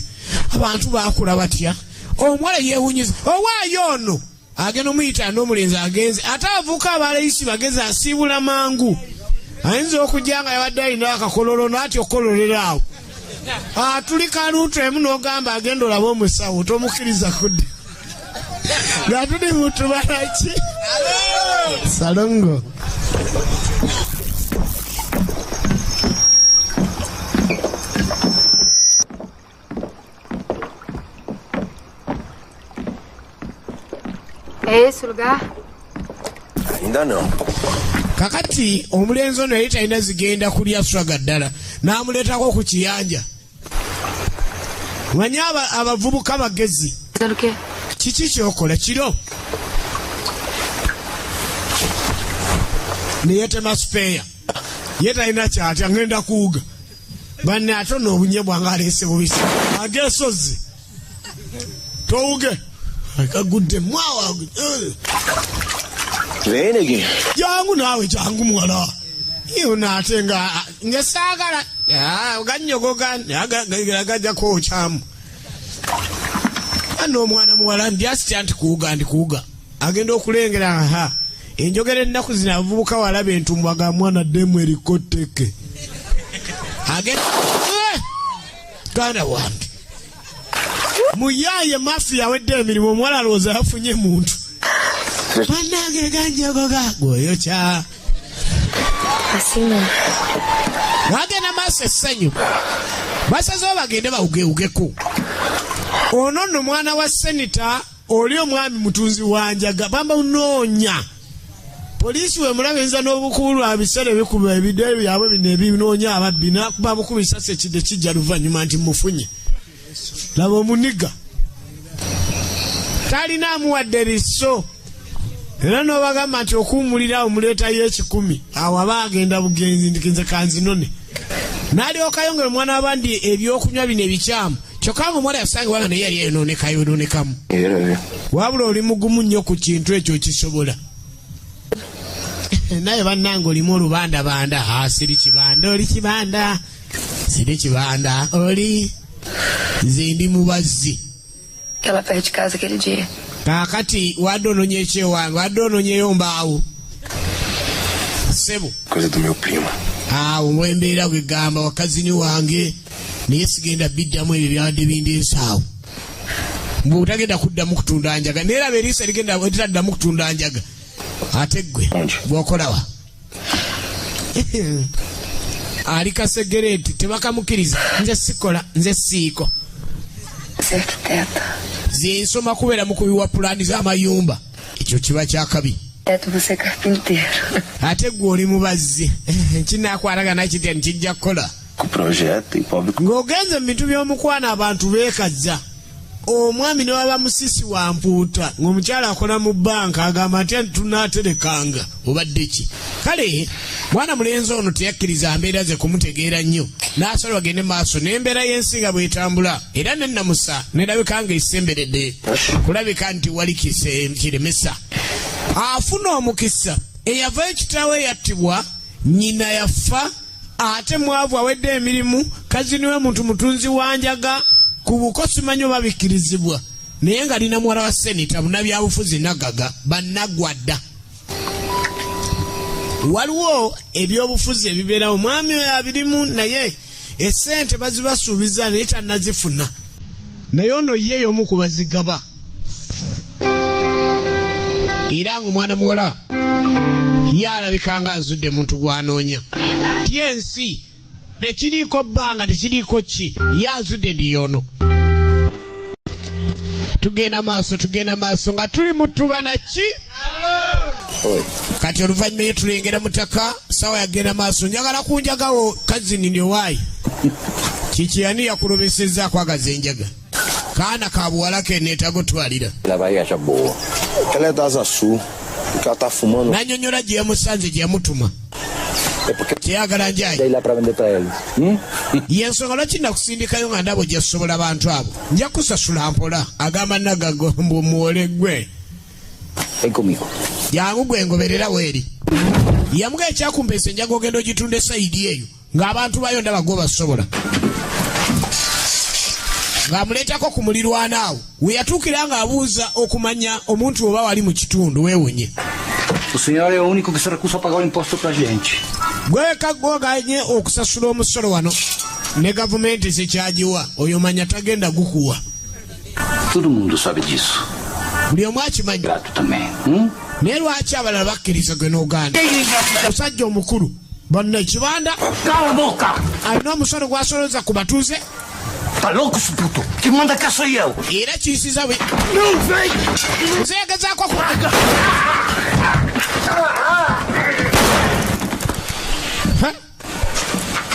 abantu bakula batya. Omuwala yeewunyiza owaayo ono agenda omuyita n'omulenzi agenze ate avuuka abalayisi bagezi asiibula mangu ayinza okujja nga yabadde alina akakololo naati okololera awo. Tuli kaluutu emu n'ogamba agenda olaba omusawo tomukkiriza kudda nga tuli mutubalaki salongo. É esse o lugar? Ainda não. Kakati omulenzi ono yali talina zigenda kulya swaga ddala n'amuleetako ku kiyanja. Manyi abavubuka bagezi. Kiki kyokola kiro neyetema sipeeya ye talina kyatya ngenda kuwuga. Banne ate ono obunye bwange aleese bubisi ageesozi towuge akagudde mwawa jangu naawe jangu muwala iyo naate nga saagala ganyogoga gajjako okyamu. Ano omwana muwala ndi asitya nti kuwuga ndi kuwuga agenda okulengera enjogera ennaku zino abavubuka walaba entumbwe aga mwana ddemu erikoteke ganda wange muyaye mafiya awedde emirimu omuwala alowooza yafunye muntu bannange ganjago gagoyo kya bagenda maaso essanyu basazeho bagende bawugeewugeko ono nno mwana wa senita oli omwami mutunzi wanjaga bamunoonya poliisi we mulaba enza n'obukuulu abisere bikuba ebidde byabwe bino ebinoonya ababbi nakuba bukuba isasi ekidde kijja luvannyuma nti mufunye laba omuniga talina amuwadde lisso era n'obagamba nti okuwumulira omuleetayo 10 awo aba agenda bugenzi ndikinze kanzinone n'alyoka yongera omwana abandi ebyokunywa bino ebikyamu kyokka ng'omuwala yasange wanga naye yali yonoonekamu wabula oli mugumu nnyo ku kintu ekyo kisobola naye bannange olimu olubandabanda siri kibanda oli kibanda siri kibanda oli nze ndi mubazzi Ela perde casa aquele dia. Kakati wadde ononye ekyewange wadde ononyeyo mbaawo sebo Coisa do meu primo. awo mwembeera kwegamba wakazini wange naye sigenda biddamu ebyo byabadde bindeesaawo mbwe utagenda kuddamu kutunda njaga neeraba eriisa ligenda litaddamu kutunda njaga ate ggwe bw'okolawa ali kasegereti tebakamukiriza nze sikola nze siiko Certo, teta. zensoma kubeera mukubi wa pulaani z'amayumba ekyo kiba kyakabi Teto, você é carpinteiro. ate ggwe oli mubazzi kinaakwatagana kitya nikijja kukola Com projeto e pobre. ng'ogenze mu bintu by'omukwana abantu beekazza omwami ne waba musisi wa mpuuta ng'omukyala akola mu bbanka agamba atya tunaaterekanga obadde ki kale mwana mulenzi ono teyakkiriza mbeera ze kumutegeera nnyo n'asala bagende maaso n'embeera y'ensi nga bw'etambula era nennamusa nerabika nga esemberedde kulabika nti wali kiremesa afuna omukisa eyavayo kitaawe yattibwa nnyina yafa ate mwavu awedde emirimu kazini we muntu mutunzi wanjaga ku buko simanyi oba bikkirizibwa naye nga lina muwala wa senita munnabyabufuzi nagaga bannagwadda waliwo ebyobufuzi ebibeerawo mwami oyo abirimu naye essente bazibasuubiza naye tannazifuna naye ono ye y'omu ku bazigaba era ng'omwana muwala yalabika nga azudde muntu gwanoonya ti ensi tekiriiko bbanga tekiriiko ki yazudde ndiyono tugenda maaso nga tuli mutuba naki kati oluvannyuma ye tulengera mutaka sawa yagenda maaso njagala kunjagawo kazini newaayi kiki yani yakulobesezza akwagaza enjaga kaana ka buwala ke neetago twalira Ela vai achar boa. Ela é da Asa Sul. Porque ela tá fumando. nanyonyola gye yamusanze gye yamutuma É porque kyeyagala njayi daí lá pra vender pra eles. yensonga lwaki nakusindikayo nga ndabo gyesobola bantu abo nja kusasula mpola agamba nagago mbu muwole ggwe Vem comigo. jangu gwe ngoberera weeri yamuga ekyakumpeesa enjaga ogenda ogitunda esayidi eyo ng'abantu bayo ndaba gwe basobola ng'amuleetako ku mulirwanaawo we yatuukira ng'abuuza okumanya omuntu oba wali mu kitundu weewunye O senhor é o único que se recusa a pagar o imposto pra gente. gweka gwoganye okusasula omusolo wano ne gavumenti zekyagiwa oyo manya tagenda gukuwa Todo mundo sabe disso. buli omu akimanyi Grato também. naye lwaki abalala bakkiriza gwe n'oganda musajja omukulu banna ekibanda Cala a boca! alina omusolo gw'asolooza ku batuuze Tá louco, esse puto? Que manda cá sou eu. era kiyisiza bwe Não vem! nzegezaako kulaga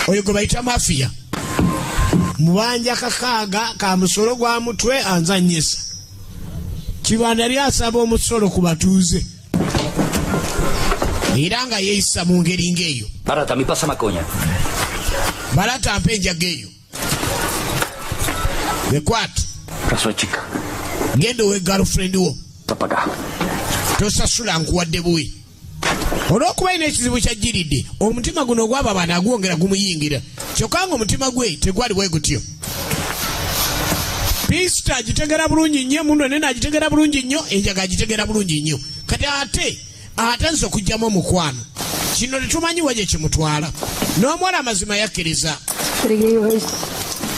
oyo gwe bayita mafiya mubanja kakaaga ka musolo gwa mutwe anzanyisa kibanda yali asaba omusolo ku batuuze era nga yeeyisa mu ngeri ng'eyo Barata, me passa maconha. balata mpa enjaga eyo ekwata Pra sua chica. genda owe girlfriend wo Pra pagar. tosasula nkuwadde buwi olw'okuba ina ekizibu kyajjiridde omutima guno ogwaba bana agwongera gumuyingira kyokka nga omutima gwe tegwali bwe gutyo pisita agitegera bulungi nnyo emundu ene nagitegera bulungi nnyo enjaga agitegera bulungi nnyo kati ate ate nze okugyamu omukwano kino tetumanyi waje kimutwala n'omuwala amazima yakkiriza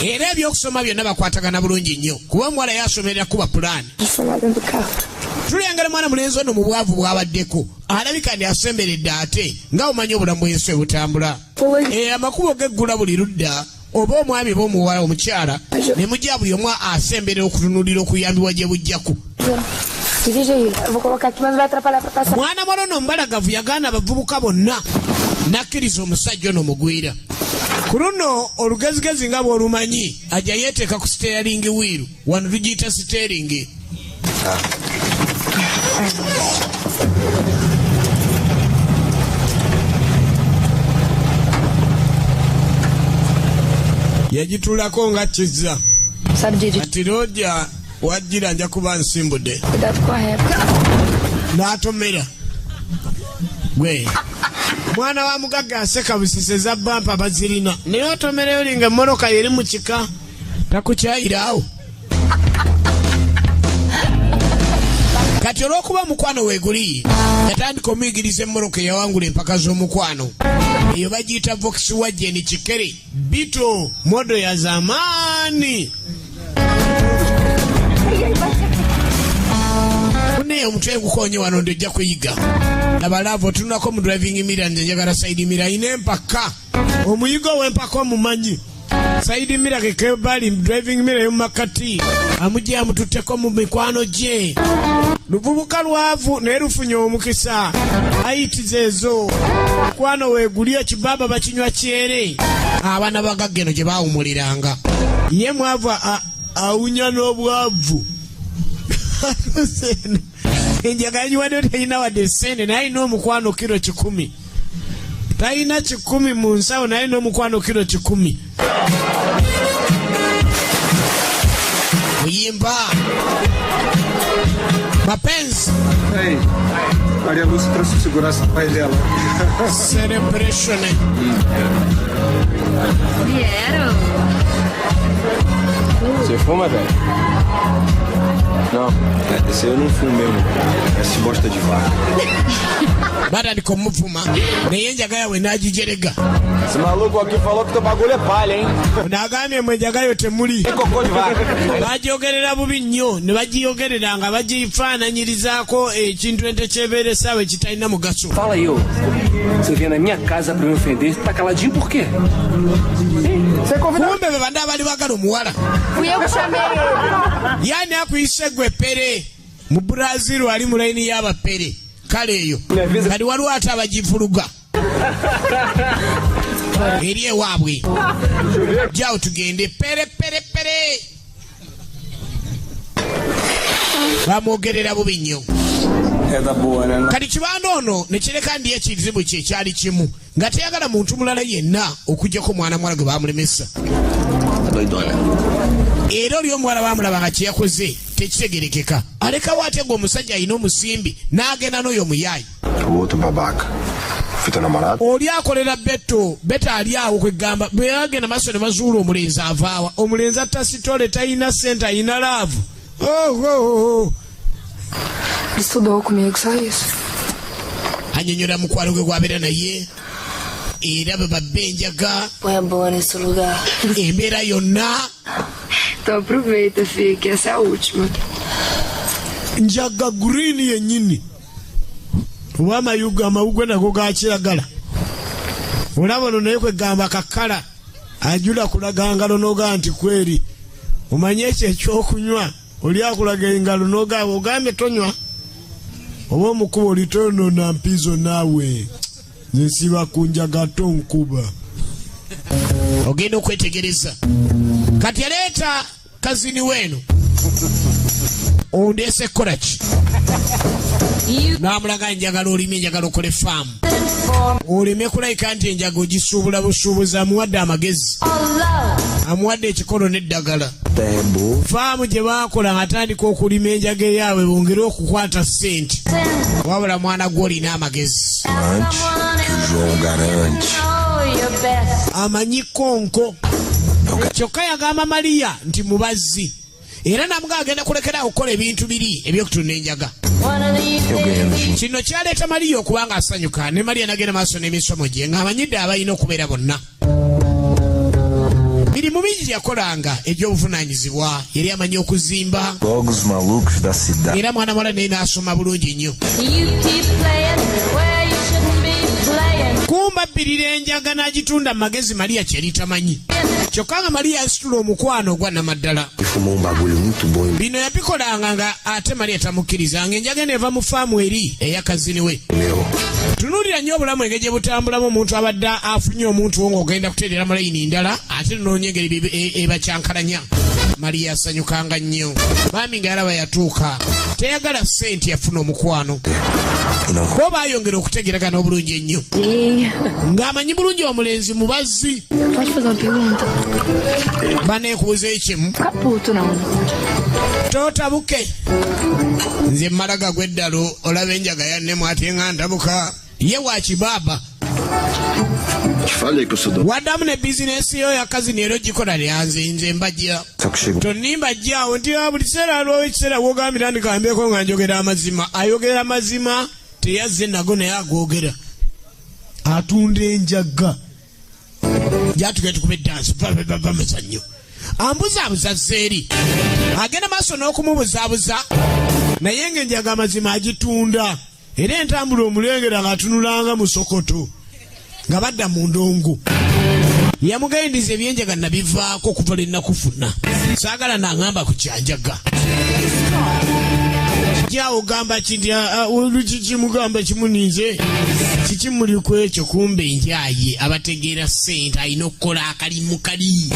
era ebyokusoma byonna bakwatagana bulungi nnyo kuba omuwala yasomerera kuba pulaani tulengera mwana mulenzi ono mu bwavu bwabaddeko alabika ndi asemberedde ate nga omanyi obulamu bw'ensi butambula amakubo geggula buli ludda oba omwami oba omuwala omukyala ne mujja buli omu asemberera okutunulira okuyambibwa gye bujjaku mwana mwana omubalagavu yagaana abavubuka bonna nakkiriza omusajja ono mugwira ku luno olugezigezi nga bw'olumanyi ajja yeeteeka ku siteeringi wiiru wano tugiyita siteeringi yagitulako nga kizza ati lojja wajjira nja kuba nsimbudde n'atomera gwe mwana wa mugagga aseka busise za bampa bazirina naye otomereyo linga emmoroka yeri mu kika takukyayiraawo kati olw'okuba mukwano weeguliye yatandika omuyigiriza emmoroka eyawangula empaka z'omukwano eyo bagiyita Volkswagen Kikere Bito modo ya zamaani kuneyo omutwe gukonye wano ndojja kuyiga labalavo tunako mu driving mirror nze njagala side mirror ine empaka omuyigo w'empaka omumanyi side mirror kekebali driving mirror yomumakati amujja amututteko mu mikwano gye luvubuka lwavu naye lufunye omukisa ayitiza ezo mukwano weegulye ekibaba bakinywa kyere abaana bagagga eno gye baawumuliranga ye mwavu awunya n'obwavu enjagala nyiwadde talina wadde sente naye alina omukwano kiro 10 talina 10 mu nsawo naye alina omukwano kiro 10 muyimba mapenzi Maria Lúcia trouxe segurança pro pai dela. celebration Vieram? Você fuma, velho? Não. Esse aí eu não fumo mesmo. Esse bosta de vaca. bada ndikomuvuma naye enjaga yawe nagijerega Esse maluco aqui falou que teu bagulho é palha, hein? nagambye mwe enjaga yo temuli Cocô de vaca. bagyogerera bubi nnyo ne bagiyogerera nga bagifaananyirizaako ekintu ente kyebeera essaawa ekitalina mugaso. Fala aí, ô. Você vem na minha casa pra me ofender, tá caladinho por quê? kumbe be bandi abali bagala omuwala Fui eu que chamei ele. yani akuyise gwe pere mu Brazil ali mu layini y'abapere kale eyo kati waliwo ate abagifuluga eri ewaabwe jawo tugende pere pere pere bamwogerera bubi nnyo kati kibanda ono nekireka ndi ekizibu kye kyali kimu nga teyagala muntu mulala yenna okugjako mwana mwala gwe bamulemesa era oli omuwala bamulaba nga kyeyakoze tekitegerekeka alekawo ate gwe omusajja alina omusimbi n'agenda n'oyo omuyaayi oli akolera beto ali awo kwegamba bwe yagenda maaso ne bazuula omulenzi avaawa omulenzi atta sitole talina sente alina laavu Estudou comigo, só isso. anyonyola mukwano gwe gwabeera naye era bwe babba enjaga Põe a boa nesse lugar. embeera yonna Então aproveita, filho, que essa é a última. njaga green yennyini oba amawugwe nago ga kiragala olaba ono naye kwegamba kakala ajula kulaga ngalo noga nti kweri omanye ekyo ekyokunywa oli akulaga engalo noga ogambe tonywa oba omukuba olitono na mpizo naawe nsiba kunjaga tonkuba ogenda okwetegereza kati yaleeta kazini weeno ondeese kolaki n'amulaga njagala olime njagala okole faamu oleme kulayika nti enjaga ogisuubula busuubuzi amuwadde amagezi amuwadde ekikolo n'eddagala faamu gye baakola ng'atandika okulima enjaga eyaabwe bongere okukwata ssente wabula mwana gwe olina amagezi amanyi konko kyokka yagamba Mariya nti mubazzi era namuga agenda kulekera okukola ebintu biri ebyokutunda enjaga Eu ganhando dinheiro. Kino kyaleeta Mariya okubanga asanyuka ne Mariya nagenda maaso n'emisomo gye ng'amanyidde abalina okubeera bonna. Mirimu mingi yakolanga egy'obuvunaanyizibwa, yali amanyi okuzimba Jogos malucos da cidade. era mwana muwala naye n'asoma bulungi nnyo. Kumba bbirira enjaga n'agitunda mu magezi Mariya kyali tamanyi. Kyokka nga Mariya asitula omukwano ogwa Namaddala. Bino yabikolanga nga ate Mariya tamukkirizanga. Enjaga neeva mu faamu eri eya kazini we. Tunuulira nnyo obulamu engeri gye butambulamu omuntu abadde afunye omuntu wo ng'ogenda kuteerera mu layini ndala ate tunoonya engeri ebakyankalanya. Mariya asanyukanga nnyo. Maami nga yalaba yatuuka. Teyagala ssente, yafuna omukwano. Bo baayongera okutegeragana obulungi ennyo. Ng'amanyi bulungi omulenzi mubazzi. Pode fazer uma pergunta? Baneekubuuza ekimu. Caputo, não. Tootabuke. Nze mmalaga gw'eddalo olaba enjaga yannemu ate nga ndabuka. Ye wa kibaaba. Waddamu ne bizinesi yo ya kazini era ogikola lyanze nze mbajja. Tonimbajja awo nti buli kiseera aliwo ekiseera wogambira ndikambeeko nga njogera amazima. Ayogera amazima teyazze nago naye agoogera. Atunda enjaga. Jatugenda tukuba eddansi bamazannyo. Ambuzaabuza zzeeri. Agenda maaso n'okumubuzaabuza naye ng'enjaga amazima agitunda. Era entambula omulengera ng'atunulanga mu Sokoto nga badda mu ndongo. Yamugaindiza ebyenjaga nabivaako kuva lwe nnakufuna. Saagala n'aŋŋamba ku kyanjaga. Jaawo gamba kinti kimugamba kimuninze kikimuli ku ekyo kumbe njaye abategeera ssente alina okukola akalimu kali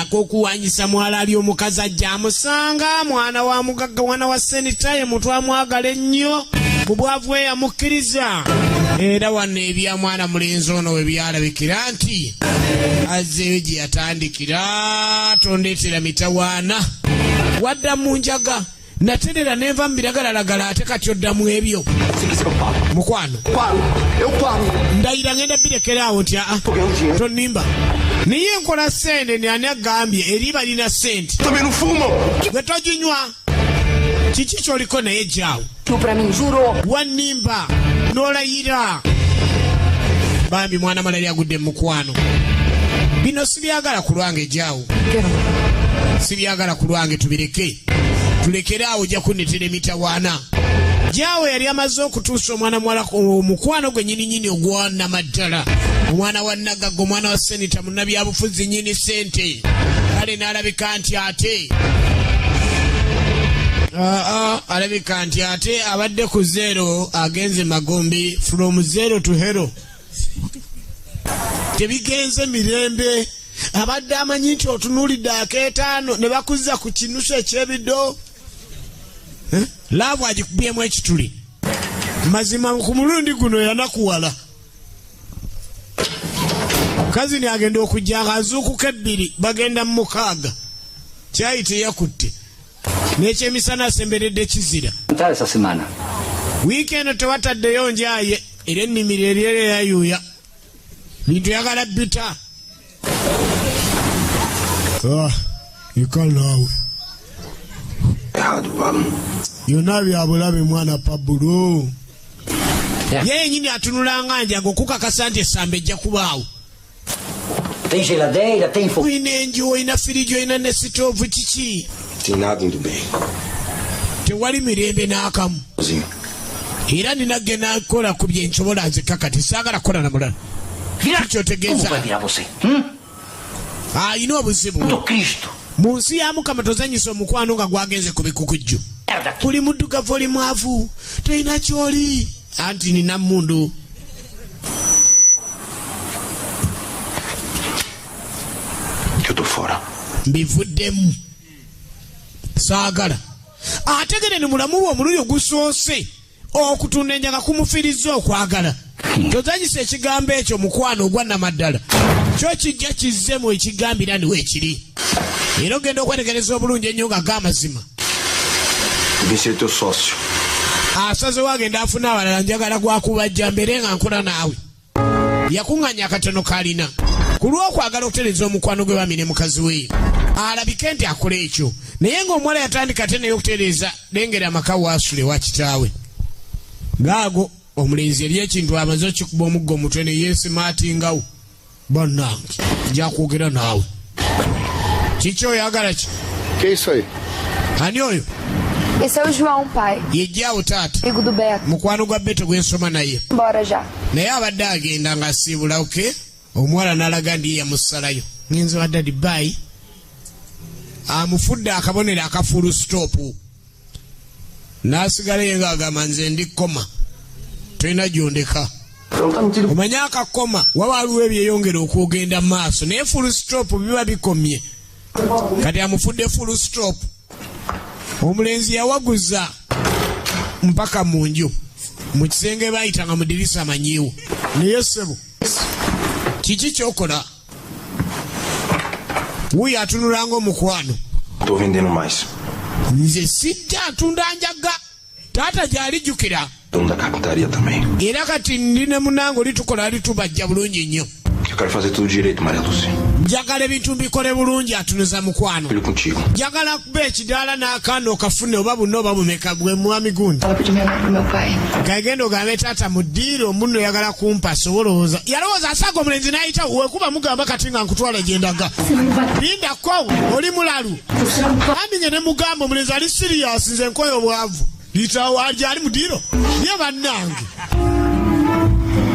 ak'okuwanyisa mwala ali omukazi ajja amusanga mwana wa mugagga mwana wa senitaye mutwe amwagala ennyo mu bwavu we yamukkiriza. Era wano ebya mwana mulenzi ono we byalabikira nti azzeeyo gye yatandikira tondeetera mitawaana wadda mu njaga. Naterera nenva mu biragalalagala ate kati oddamu ebyo. Mukwano. Ndayira ngenda birekeraawo nti tonimba. Niye nkola ssente ni ani agambye eriba lina ssente. Gwe toginywa. Kiki ky'oliko naye jjaawo. Wannimba n'olayira. Bambi mwana malali agudde mu mukwano. Bino sibyagala ku lwange jjaawo. Sibyagala ku lwange tubireke. Tulekeraawo ojja kunnetera emitawaana. Jaawe yali amaze okutuusa omwana muwala omukwano gwe nnyini ogwa Namaddala. Omwana wa Nagagga omwana wa senita munnabyabufuzi nnyini ssente. Kale n'alabika nti ate alabika nti ate abadde ku zero agenze magombe from zero to hero. Tebigenze mirembe. Abadde amanyi nti otunuulidde akeetaano ne bakuzza ku kinusu eky'ebiddo. Laavu agikubyemu ekituli. Mazima ku mulundi guno yanakuwala. Kazini agenda okujja ng'azuukuka ebbiri bagenda mu mukaaga. Kyayi teyakutte. N'ekyemisana asemberedde kizira. Wiiki eno tewataddeyo njaye era ennimiro eryera eyayuuya. Bintu yagala bita. Ikalaawe. Yonna byabulabe mwana Pablo. Ye yennyini atunulanga njaga okukakasa nti essamba ejja kubaawo. Oyina enju, oyina firiji, oyina ne sitoovu kiki? Tewali mirembe n'akamu. Era nina genda kukola ku bye nsobola nzekka kati saagala kukola na mulala. Kyotegeeza. Ayina obuzibu. Mu nsi ya Mukama tozanyisa omukwano nga gwagenze ku bikukujju. Oli muddugavu oli mwavu. Toyina kyoli. Anti nina mmundu. Mbivuddemu. Saagala. Ategere ni mulamu wo omulundi ogusoose okutunda enjaga kumufiiriza okwagala. Tozanyisa ekigambo ekyo mukwano ogwa Namaddala. Kyo kijja kizzemu ekigambira niwe ekiri. Era ogenda okwetegereza obulungi ennyo nga g'amazima. Asazewo agenda afuna abalala njagala gwakubajja mbere nga nkola naawe. Yakuŋŋanya akatono k'alina ku lw'okwagala okutereeza omukwano gwe bami ne mukazi we. alabike nti akola ekyo naye ng'omuwala yatandika te naye okutereeza lengera amaka waasule wa kitaawe ngaago omulenzi yali ekintu amaze okikuba omuggo omutwe ne yeesimaatingawo bannange njakwogera naawe kiki oyagala ki Que isso aí? ani oyo Esse é o João, pai. yejjaawo taata Amigo do Beto. mukwano gwa Beto gwe nsoma naye Bora já. naye abadde agenda ng'asiibula oke omuwala n'alaga ndi yamusalayo ngenzi wa dadi bayi amufudde akabonero aka full stop n'asigala ye ng'agamba nze ndi koma tolina gyondeka omanye akakoma waba waliwo ebyeyongera okwogenda mu maaso naye full stop biba bikomye kati amufudde full stop omulenzi yawaguza mpaka mu nju mu kisenge bayitanga mu dirisa amanyiwo naye ssebo kiki kyokola wuyo atunulanga omukwano Tô vendendo mais. nze sijja atunda njaga taata gy'alijjukira Dono da carpintaria também. era kati ndi ne munange olitukola alitubajja bulungi nnyo Eu quero fazer tudo direito, Maria Lúcia. njagala ebintu mbikole bulungi atunuza mukwano Filho contigo. njagala kuba ekidaala n'akaana okafune oba buno oba bumeka gwe mwami gundi Ela pediu minha mãe pro meu pai. kagenda ogambe taata mudiire omuno oyagala kumpa sobolowooza yalowooza asaaga omulenzi n'ayita wekuba mugamba kati nga nkutwala gyendaga lindako oli mulalu andi nge ne mugamba omulenzi ali siriyasi nze nkoyo obwavu litawo ali mudiiro ye bannange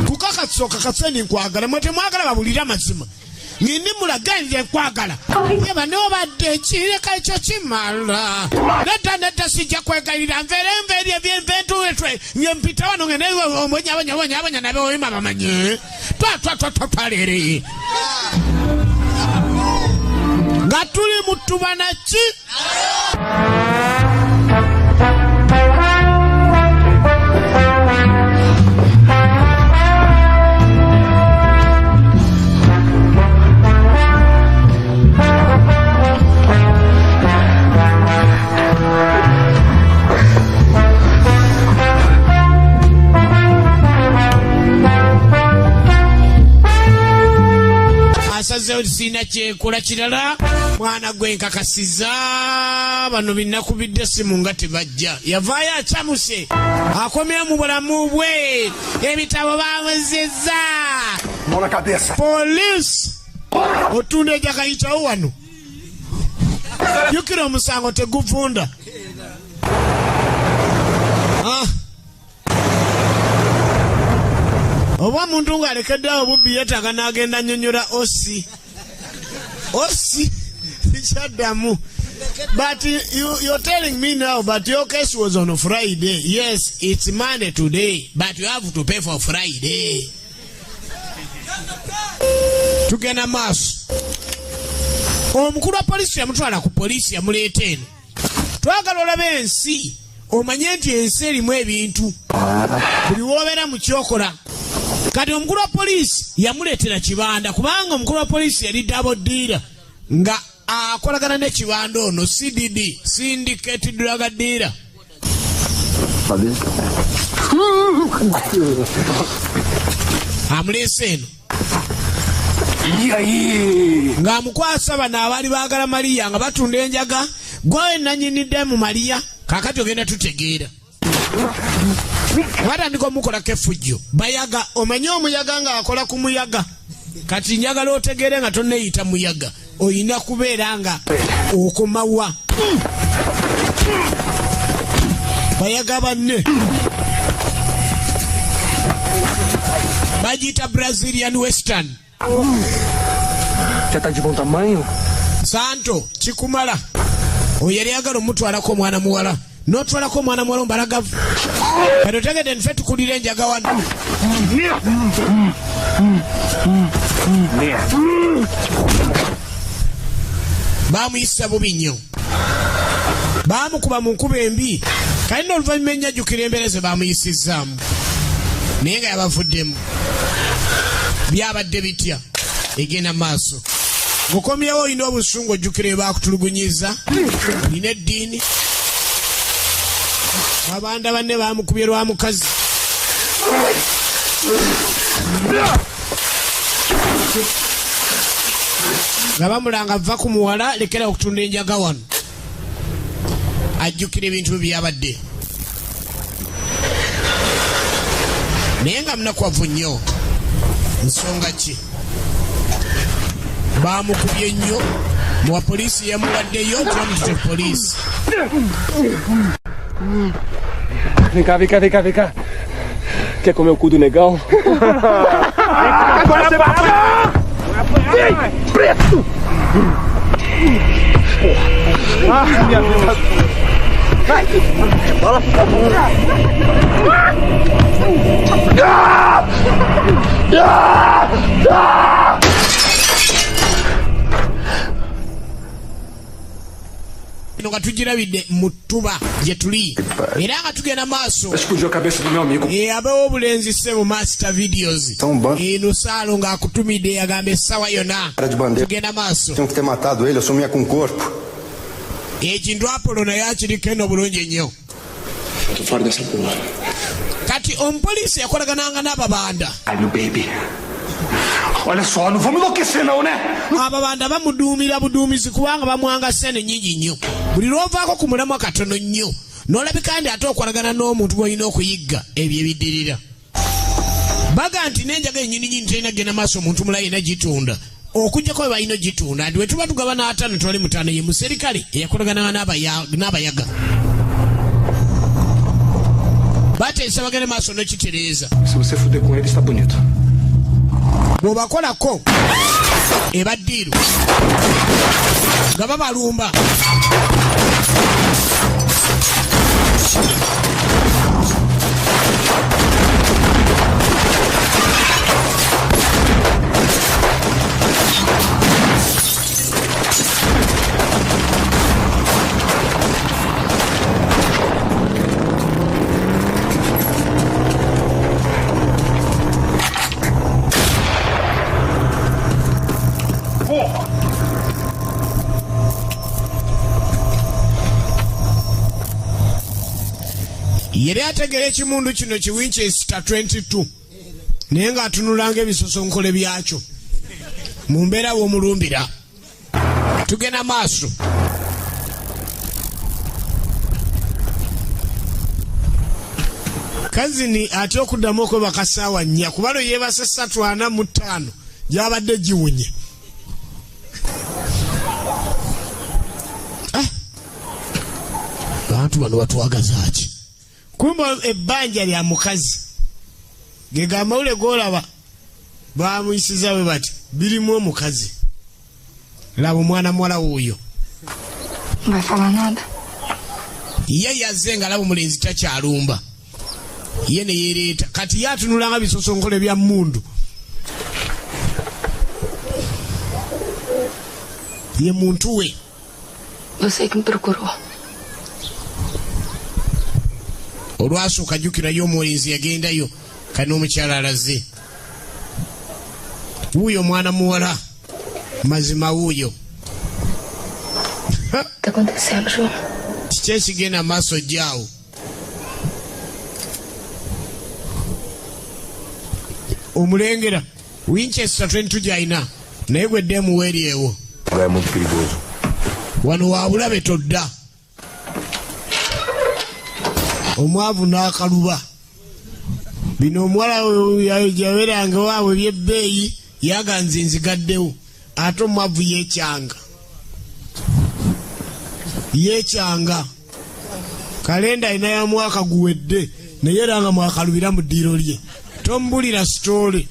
kukakasooka kaseni nkwagala mwe temwagala babulire amazima ngindi mulaganire nkwagala ye banoobadde ekireka ekyo kimala nedda sijja kwegalira nveeri ebyenventuwetwe nge mpita wano ngene omwenyabonya nabe oyima bamanye twaleere nga tuli mutubana ki asazeewo sirina kyekola kirala mwana gwe nkakasiza bano binnaku bidde simu nga tebajja yavaayo akyamuse akomera mu bulamu bwe ebitabo bamuzizza Mão na cabeça. poliisi otunda ejakayitawo wano jjukira omusango teguvunda oba omuntu ng'alekeddewo obubbi yeetaaga n'agenda nnyonnyola osi sikyaddamu but you're telling me now but your case was on Friday. Yes, it's Monday today but you have to pay for Friday. Tugenda maaso omukulu wa poliisi yamutwala ku poliisi yamuleeta eno twagala olabe ensi omanye nti ensi erimu ebintu buli woobeera mu kyokola kati omukulu wa poliisi yamuleetera kibanda kubanga omukulu wa poliisi yali double dealer nga akolagana ne kibanda ono CDD syndicate drug dealer amuleese eno ng'amukwasa bano abaali baagala Mariya nga batunda enjaga gwawe nanyinidde mu Mariya kakati ogenda tutegeera batandika omukolako effujjo bayaga omanye omuyaga ng'akola ku muyaga kati njagala otegeere nga tonneeyita muyaga oyina kubeera nga okomawa bayaga banne bagiyita Brazilian Western. Já tá de bom tamanho? Santo kikumala oyo yali agala omutwalako omwana muwala n'otwalako omwana muwala ombalagavu kati otegedde nfe tukulira enjaga wano baamuyisa bubi nnyo baamukuba mu nkuba embi kali n'oluvannyuma ennyajjukira embeera ze baamuyisizzaamu naye nga yabavuddemu byabadde bitya egenda maaso ng'okomyewo olina obusungu ojjukira bye baakutulugunyiza nina eddiini abanda banne baamukubye lwa mukazi nga bamulanga va ku muwala lekera okutunda enjaga wano ajjukira ebintu byabadde naye nga munakwavu nnyo nsonga ki bamukubye nnyo muwa poliisi yamuwaddeyo twamutute poliisi. Vem cá. Quer comer o cu do negão? Agora você para! Ei, preto! Porra! Ah, minha vida! Vai! Bola! Nga tugirabidde mu ttuba gye tuli era nga tugenda maaso explodiu a cabeça do meu amigo. abewo obulenzi ssebo master videos eno saalo ng'akutumidde yagamba essawa yonna tugenda maaso Tinham que ter matado ele, eu sumia com o corpo. ekintu Apollo naye akiriko eno bulungi ennyo. Tô fora dessa porra. Kati omupoliisi yakolagananga n'ababanda. Ai, meu baby. Olha só, não vamos enlouquecer não, né? Ababanda bamuduumira buduumizi kubanga bamwanga ssente nnyingi nnyo. Buli lw'ovaako ku mulamwa katono nnyo n'olabika ndi ate okolagana n'omuntu gw'olina okuyigga ebyo ebiddirira. Baga nti n'enjaga ennyininyini terina genda maaso omuntu mulayi nagitunda okujjako bwe balina ogitunda nti bwe tuba tugaba n'ataano twali mutaano ye muserikale eyakolagananga n'abayaga. Bateesa bagende maaso n'okitereeza. Se você fuder com ele, está bonito. Bw'obakolako ebaddiiru nga babalumba yeri ategera ekimundu kino Winchester 22 naye ng'atunulanga ebisosonkole byakyo mu mbeera w'omulumbira. Tugenda maaso. Kazini ate okuddamu okwebaka ssaawa 4 kuba lo yeebase 345 gyabadde giwunye. Bantu bano batwagaza ki? Kumba ebbanja lya mukazi gega amawule golaba bamuyisiza bwe bati birimu omukazi laba omwana muwala wuuyo. Vai falar nada? Ye yazze nga laba omulenzi takyalumba ye ne yereeta kati yatunulanga bisosonkole bya mmundu ye muntu we. Você que me procurou. Olwasooka jjukirayo omulenzi yagendayo kati n'omukyala alaze wuuyo mwana muwala mazima wuuyo. Tá acontecendo, João? Kiki ekigenda maaso gy'awo? Omulengera Winchester 22 gy'alina naye gwe ddeemu weeryewo. É muito perigoso. Wano waabulabe todda. Omwavu n'akaluba bino omuwala yaweranga waabwe byebbeeyi yaganze nzigaddewo ate omwavu yeekyanga kalenda alina ya mwaka guwedde naye era nga mwakalubira mu ddiiro lye tombulira sitoole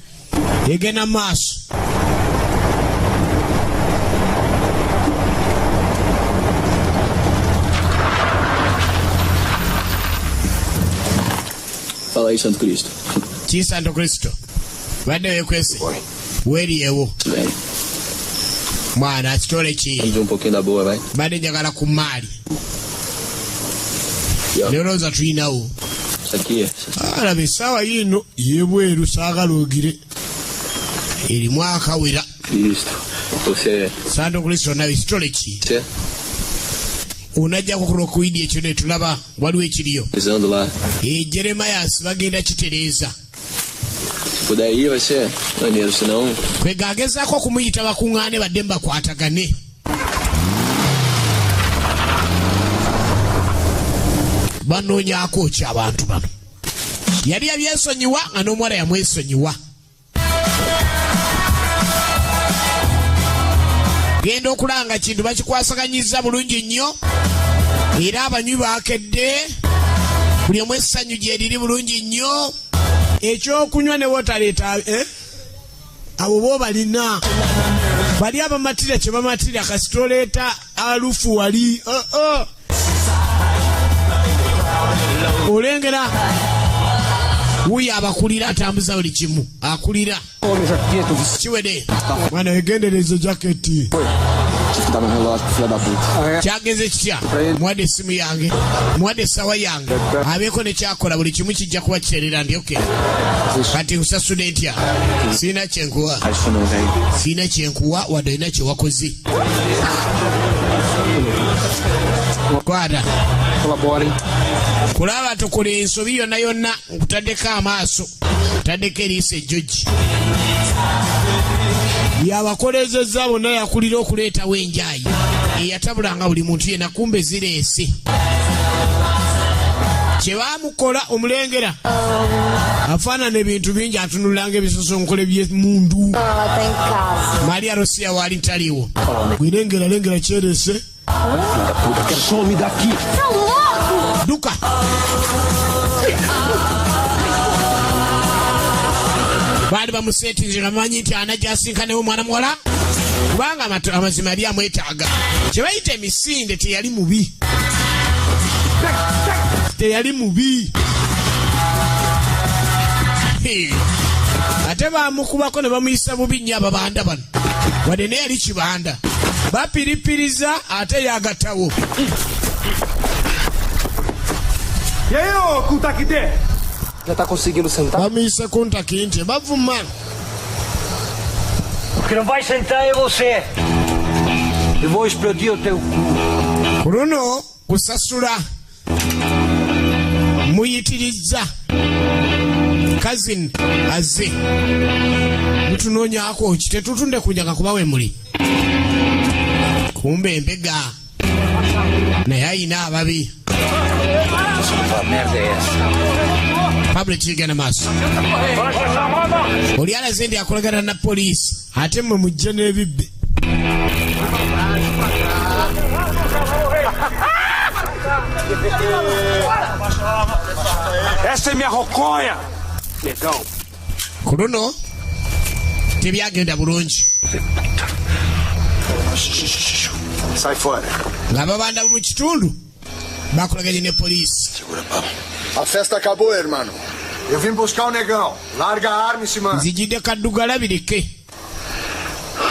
egenda maaso. Fala aí, Santo Cristo. Ki Santo Cristo? Badde weekwese weeryewo mwana kitole ki? Vamos ver um pouquinho da boa, vai. Badde njagala ku maali nerowooza tulinawo. Isso aqui é. Alaba essaawa yino yebweru saagala ogire erimu akawera. Cristo. Você. Santo Kristo nawe kitole ki? Você. Unajjako ku lokuidi ekyo ne tulaba waliwo ekiriyo. Pisando lá. Jeremias bagenda kitereeza Por daí vai ser maneiro, senão... Kwegagezaako kumuyita bakuŋŋaane badde mbakwatagane. Banoonyaako ki abantu bano? Yali yabyesonyiwa nga n'omuwala yamwesonyiwa. Genda okulanga kintu bakikwasaganyiza bulungi nnyo. Era abanywi baakedde. Buli omu essanyu gye liri bulungi nnyo. Ekyokunywa ne wotaleeta abo bo balina. Bali abamatira kye bamatira kasitoleeta alufu wali. Olengera wuyo abakulira atambuza buli kimu akulira kiwede mwana wegendereza jaketi kyageze kitya mwadde essimu yange mwadde essawa yange abeeko nekyakola buli kimu kijja kuba kiterera ndi oke kati kusasudde ntya sirina kyenkuwa wadde olina kyewakoze kwata kulaba tukola ensobi yonna yonna nkutaddeko amaaso ntaddeko eriisa ejjogi yabakolezezza bonna yakulira okuleetawo enjaayi eyatabulanga buli muntu yena kumbe zireese kye baamukola omulengera afaanana ebintu bingi atunulanga ebisosonkole by'emundu Maria Rosia waali ntaliwo bwirengera kyerese duka baali bamuseetinze nga bamanyi nti anajasinkanewo mwana muwala kubanga amazima yali amwetaaga kye bayita emisinde teyali mubi ate bamukubako ne bamuyisa bubi nnyo ababanda bano wadde ne yali kibanda bapiripiriza ate yagattawo Yeyo, Kuntakite! Já tá conseguindo sentar? Bamuyise Kuntakinte, bavuma. O que não vai sentar é você. Eu vou explodir o teu cu. Kuno kusasula muyitirizza cousin azze mutunoonyaako ki tetutunde kunjaga kuba we muli kumbe embega naye ayina ababi Pablo Chigana maaso oli alaze ndi akolagana na poliisi ate mmwe mujje n'ebibbe Essa é minha roconha! Legal. Ku luno tebyagenda bulungi Sai fora. ng'ababanda mu kitundu bakolaganye ne poliisi. A festa acabou, hermano. Eu vim buscar o negão. Larga a arma e se manda. Nzijidde kaddugala bireke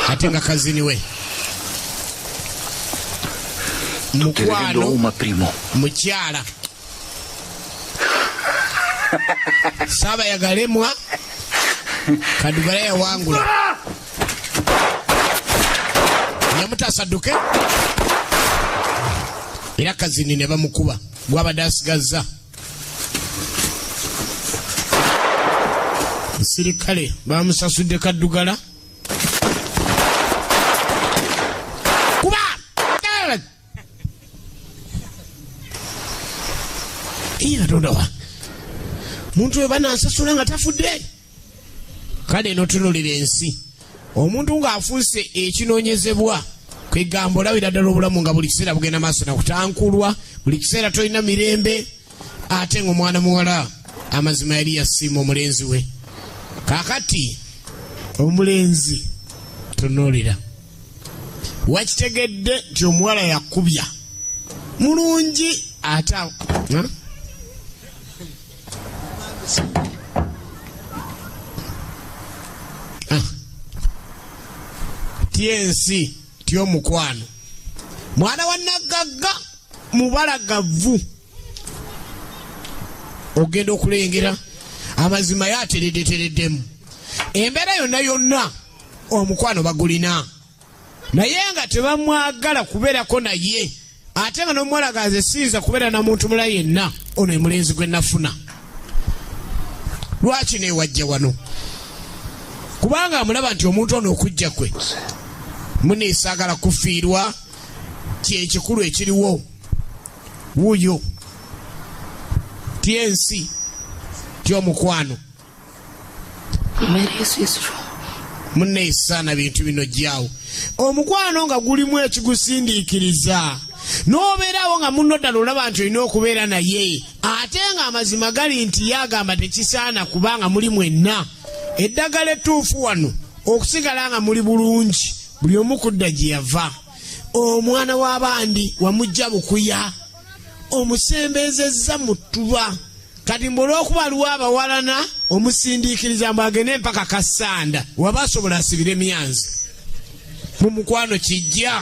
ate nga kazini we mukwano mukyala saba yagalemwa kaddugala yawangula yamutasadduke era kazini ne bamukuba gwabadde asigazza sirikale bamusasudde kaddugala kuba iyatodawa muntu we banansasula nga tafudde kale notunulira ensi omuntu ng'afuuse ekinoonyezebwa kwegambo olabira ddala obulamu nga buli kiseera bugenda maaso nakutankulwa buli kiseera tolina mirembe ate ng'omwana muwala amazima yali yasiima omulenzi we kakati omulenzi tunulira wakitegedde nti omuwala yakubya mulungi ate tyensi tyomukwano mwana wa nagagga mubalagavu ogenda okulengera amazima yatereddetereddemu embeera yonna omukwano bagulina naye nga tebamwagala kubeerako naye ate nga n'omuwala gaze siyinza kubeera na muntu mula yenna ono emulenzi gwe nafuna lwaki newajja wano kubanga amulaba nti omuntu ono okujja kwe muneesagala kufiirwa kyekikulu ekiriwo wuuyo tyensi tyomukwano muneesaana bintu bino jjaawo omukwano nga gulimu ekigusindiikiriza n'obeerawo nga munno ddala olaba nti olina okubeera naye ate nga amazima gali nti yagamba tekisaana kubanga muli mwenna eddagala ettuufu wano okusigala nga muli bulungi buli omu kudda gye yava omwana w'abandi wamujja bukuya omusembezezza mu ttuba kati mbulw'okuba aliwo abawalana omusindiikiriza mbu agende mpaka kasanda waba asobola asibire emyanzi mu mukwano kijja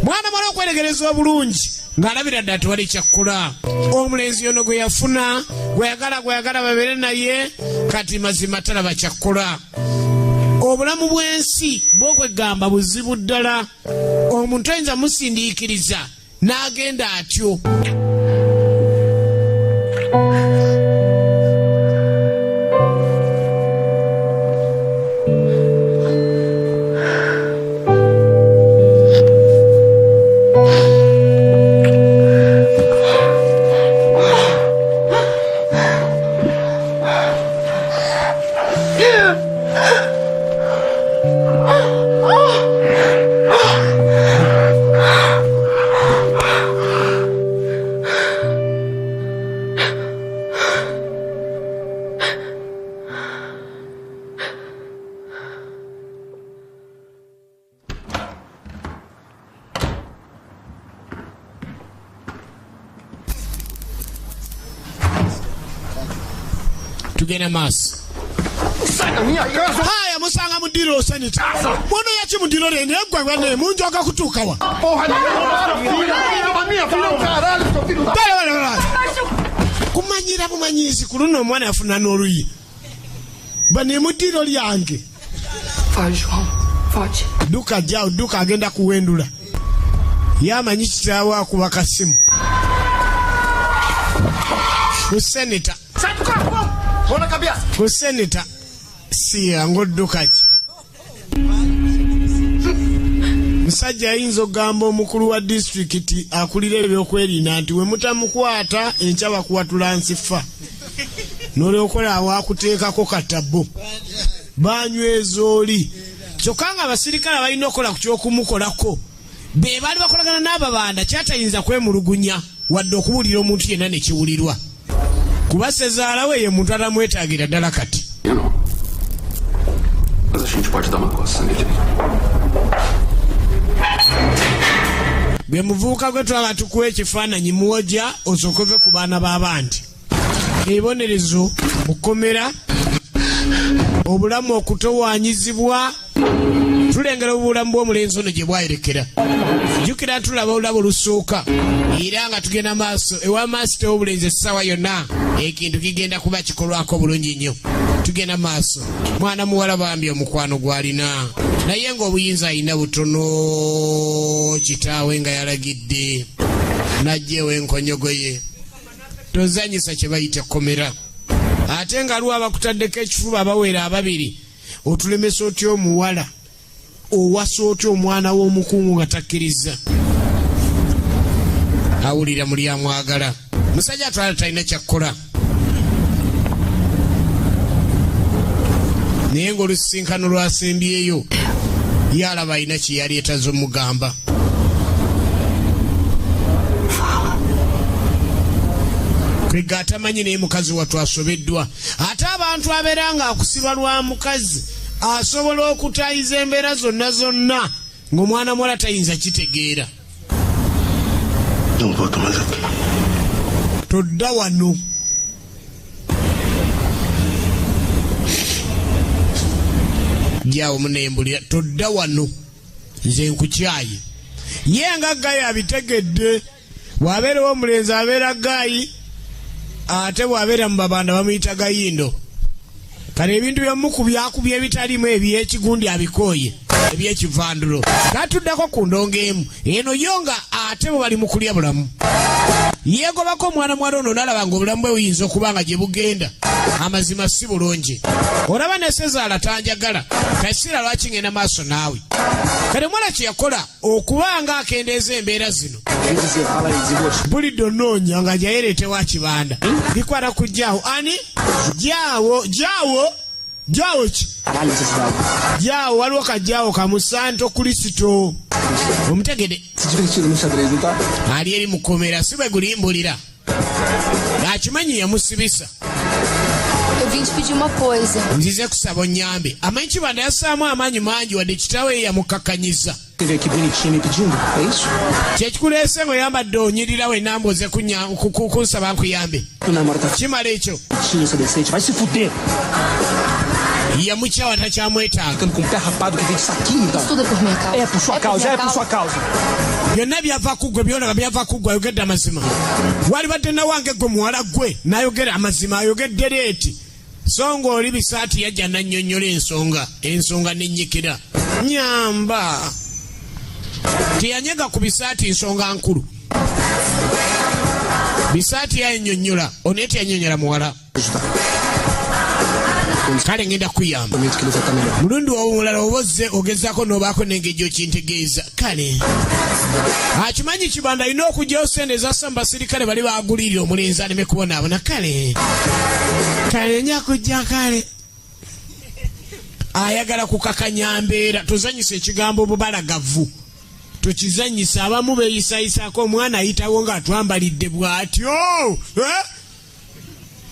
mwana mwala okweregereza obulungi ng'alabira ddala tewali kyakkula omulenzi yono gwe yafuna gweyagala babeere naye kati mazima talaba kyakkula obulamu bw'ensi bw'okwegamba buzibu ddala omuntu ayinza musindiikiriza n'agenda atyo tugenda maaso haya musanga mudiro sanita bono yachi mudiro rene egwagwa ne munjoka kutukawa kumanyira bumanyizi kuluno omwana afuna n'oluyi bane mudiro lyange duka jao duka agenda kuwendula yamanyi kitaawa kuba kasimu kusenita kusenita siya ngodukaki musajja ayinza okugamba omukulu wa disitulikiti akulira ebyokwerinda nti we mutamukwata enkya bakuwatula nsifa n'olyokola awakuteekako katabo banyweza oli kyokka nga abasirikale balina okukola ku kyokumukolako be baali bakolagana n'ababanda kyatayinza kwemulugunya wadde okubuulira omuntu yenna ne kiwulirwa kuba sezaala we ye muntu atamwetaagira ddala kati gwe muvubuka gwe twaba tukuwa ekifaananyi muwojja osokove ku baana b'abandi ebibonerezo mukomera obulamu okutowaanyizibwa tulengera obulamu bw'omulenzi ono gye bwayerekera jjukira tulaba olulabo olusooka era nga tugenda maaso ewa maasita w'obulenzi essaawa yonna ekintu kigenda kuba kikolwako bulungi nnyo tugenda maaso mwana muwala bambi omukwano gw'alina naye ng'obuyinza alina butono kitaawe nga yalagidde najjeewo enkonyogo ye tozanyisa kye bayita komera ate nga aliwo abakutaddeko ekifuba abawera ababiri otulemesa otya omuwala owasa otya omwana w'omukungu nga takkiriza awulira muli amwagala musajja atwala talina kyakkola naye ng'olusisinkano lwasembyeyo yalaba alina kye yali etaze omugamba kwega atamanyi naye mukazi wattu asobeddwa ate abantu abeera nga akusiba lwa mukazi asobola okutayiza embeera zonna zonna ng'omwana muwala tayinza kitegeera todda wano jaawo munembulira todda wano nze nkukyayi ye nga gayi abitegedde bw'abeerawo omulenzi abeera gayi ate bw'abeera mu babanda bamuyita gayindo kale ebintu byomuku byakubya ebitalimu ebyekigundi abikooye ebyekivandulo gatuddako ku ndongo emu eno yo nga ate bwe bali mu kulya bulamu yeegobako omwana mwala ono n'alaba nga obulamu bwe buyinza okuba nga gye bugenda amazima si bulungi. Olaba ne Sezaala tanjagala kasira lwaki ngenda maaso naawe. Kale mwana kye yakola okubanga akendeeza embeera zino. Bulidde onoonya nga jayereetewa kibanda. Bikwata ku Jaawo. Ani? Jaawo ki? Jaawo waliwo kajjaawo kamusanto Kristo. Omutegede. Ali eri mukomera si bwe gulimbulira. Akimanyi yamusibisa. Eu vim te pedir uma coisa. Nzize kusaba onnyambe. Amanyi kibanda yassaamu amaanyi mangi wadde kitaawe yamukakanyiza. Kyekikuleese ng'oyambadde onyirira we nambuze kunsaba nkuyambe. Kimala ekyo. Yamukyawa takyamwetaaga. Byonna byava ku ggwe byona byava ku ggwe ayogedde amazima. Wali badde na wange gwe muwala gwe n'ayogera amazima ayogedde leeti. So ng'oli Bisaati yajja n'annyonnyola ensonga n'ennyikira. Nyamba. Teyanyega ku Bisaati nsonga nkulu. Bisaati yannyonnyola ono teyanyonnyola muwala. Kale ngenda kuyamba. Mulundi omulala obozze ogezaako n'obaako n'engejjo kintegeeza. Kale akimanyi kibanda alina okugyayo sente ezassa mu basirikale bali baagulirira omulenzi aleme kubonaabona. Kale nja kujja kale ayagala kukakanya mbeera. Tuzanyisa ekigambo bubalagavu, tukizanyisa. Abamu beeyisayisaako omwana ayitawo ng'atwambalidde bw'atyo.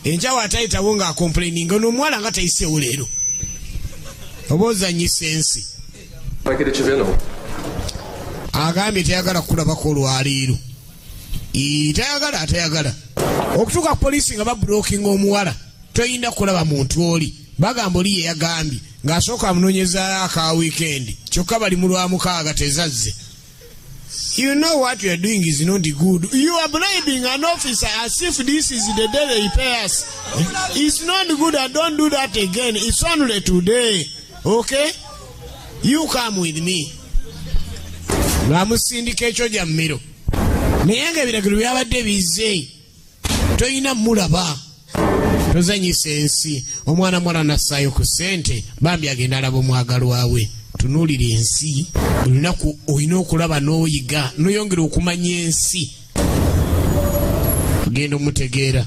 Enkyawo atayitawo ng'akomplaininga n'omuwala nga tayiseewo leero. Oba ozanyisa ensi. Agambye tayagala kulabako olwaleero. Atayagala. Okutuuka ku poliisi nga babulookinga omuwala toyinza kulaba muntu oli. Bagamba oli ye yagambye ng'asooka amunoonyezaayo aka wiikendi. Kyokka bali mu Lwamukaaga tezazze. You know what you are doing is not good. You are bribing an officer as if this is the day they pay us. It's not good. I don't do that again. It's only today. Okay? You come with me. Bamusindika ekyo gya mmiro. Naye ng'ebiragiro byabadde bizze. Toyina mulaba. Tozanyisa ensi. Omwana nassaayo ku ssente. Bambi agenda alaba omwagalwa we. Tunuulira ensi. Olunaku olina okulaba n'oyiga n'oyongera okumanya ensi. Genda omutegeera.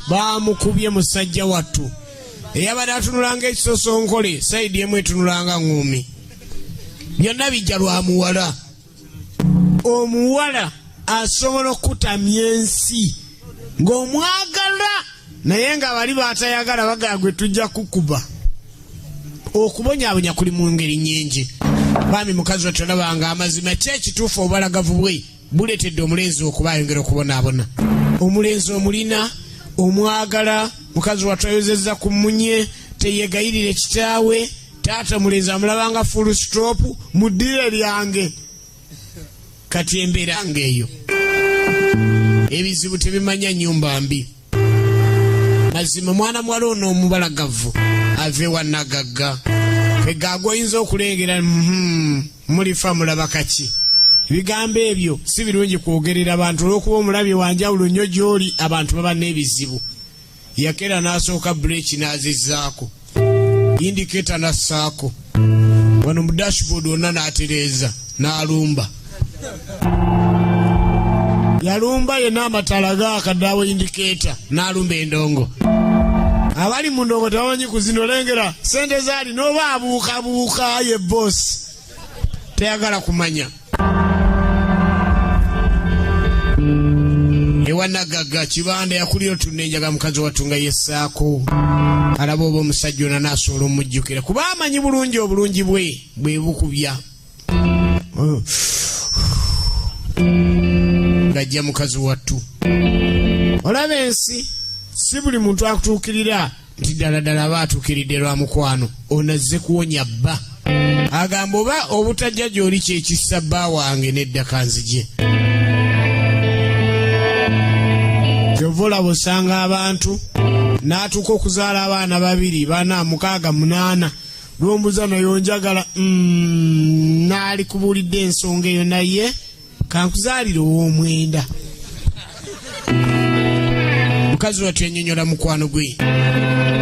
Baamukubye musajja wattu. Eyabadde atunulanga ekisosonkole sayidi emu etunulanga ngumi. Byonna bijja lwa muwala. Omuwala asobola okutamya ensi ng'omwagala naye nga bali baatayagala bagagwe tujja kukuba. Okubonyaabonya kuli mu ngeri nnyingi. Bami mukazi wattu olabanga amazima kyekituufu obubalagavu bwe buleetedde omulenzi okuba ayongera okubonaabona. Omulenzi omulina omwagala mukazi wattu ayozezza ku munye teyegayirire kitaawe. Taata mulenzi amulabanga full stop mu ddire lyange. Kati embeera ng'eyo ebizibu tebimanya nnyumba mbi. Mazima mwana muwala ono omubalagavu ave wannagagga. Egago oyinza okulengera mulifa mulaba kaki. Ebigambo ebyo si birungi kwogerera abantu olw'okuba omulabye wanjawulo nnyo gy'oli abantu baba n'ebizibu. Yakera n'asooka breeki n'azizzaako. Indicata nassaako. Wano mu dashboard wonna n'atereeza n'alumba. Yalumba yenna amatala gaakaddeawo indicata n'alumba endongo. Abali mu ndongo tebamanyi kuzinolengera sente zaali n'oba abuukabuuka ye boss. Teyagala kumanya. Ewanagagga kibanda yakulira otunenjaga mukazi wattu nga yessaako. Alaba oba omusajja ona n'asobola omujjukira kuba amanyi bulungi obulungi bwe bukubya. Ng'ajja mukazi wattu. Olaba ensi si buli muntu akutuukirira nti ddala aba atuukiridde lwa mukwano. Ono azze kuwonya bba. Agamba oba obutajja gy'oli kyekissa bba wange nedda kanzigye. Kyova olaba osanga abantu n'atuuka okuzaala abaana 2, 4, 6, 8. Lwombuza nayo njagala n'ali kubuulidde ensonga eyo naye kankuzaalira ow'omwenda. mukazi wattu yennyonnyola mukwano gwe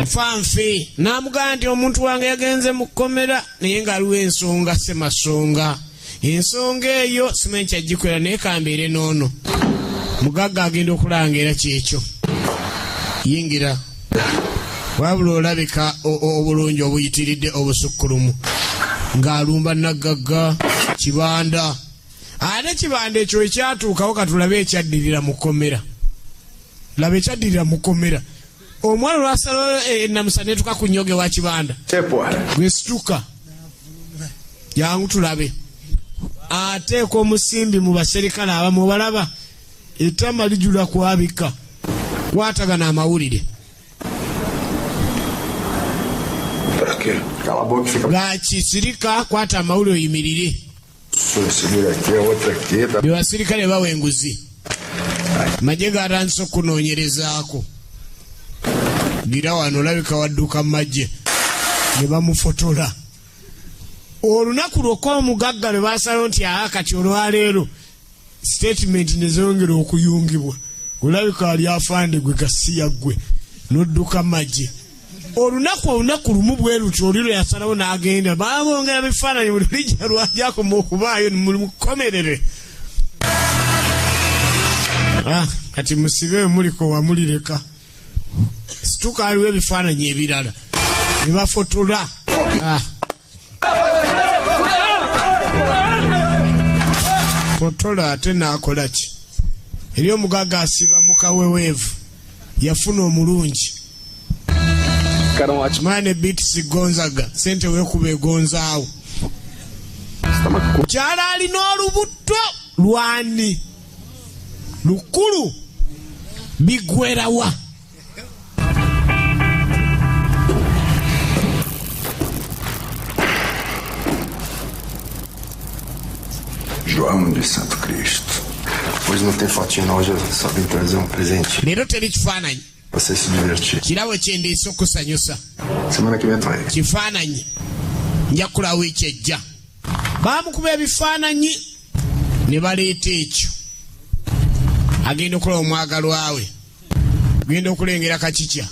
fanfe n'amugamba nti omuntu wange yagenze mu kkomera naye ng'aliwo ensonga semasonga ensonga eyo simanyi kyagikolera naye kambeere noono mugagga agenda okulanga era kyekyo yingira wabula olabika obulungi obuyitiridde obusukkulumu ng'alumba naggagga kibanda ate kibanda ekyo ekyatuukawo katulabe ekyaddirira mu kkomera laba ekyaddirira mu kkomera omwana olwasalawo namusa netuka ku nnyoge wa kibanda gwesituka jangu tulabe ateeka omusimbi mu baserikale abamu balaba ettama lijula kwabika kwatagana amawulire gakisirika kwata amawulire oyimirire bebasirikale bawa enguzi maje gatandise okunoonyerezaako gira wano olabika wadduka maje ne bamufotola olunaku lwokka omugagga lwe basalawo nti kati olwaleero statement nezongera okuyungibwa olabika ali afande gwe gasiya gwe nodduka maje olunaku lumu bwe lutyo oliro yasalawo n'agenda babongera bifaananyi buli lijja lwajakoma okubaayo mukomerere kati musibe muliko wamulireka situka aliwo ebifaananyi ebirala ne bafotola fotola ate naakola ki eri omugagga asiba mukaweweevu yafuna omulungi mane bitisi gonzaga sente wekuba egonzaawo mukyala alina olubuto lwani lukulu bigwerawa João de Santo Cristo. Hoje não tem fotinho não, hoje eu só vim trazer um presente. Leero teri kifaananyi. Você se divertir. Kirawe kyendiisa okusanyusa. Semana que vem tu vai. Kifaananyi nja kula wiiki ejja. Baamukuba ebifaananyi ne baleeta ekyo. Agenda okulaba omwagalwa we. Ogenda okulengera kakikya.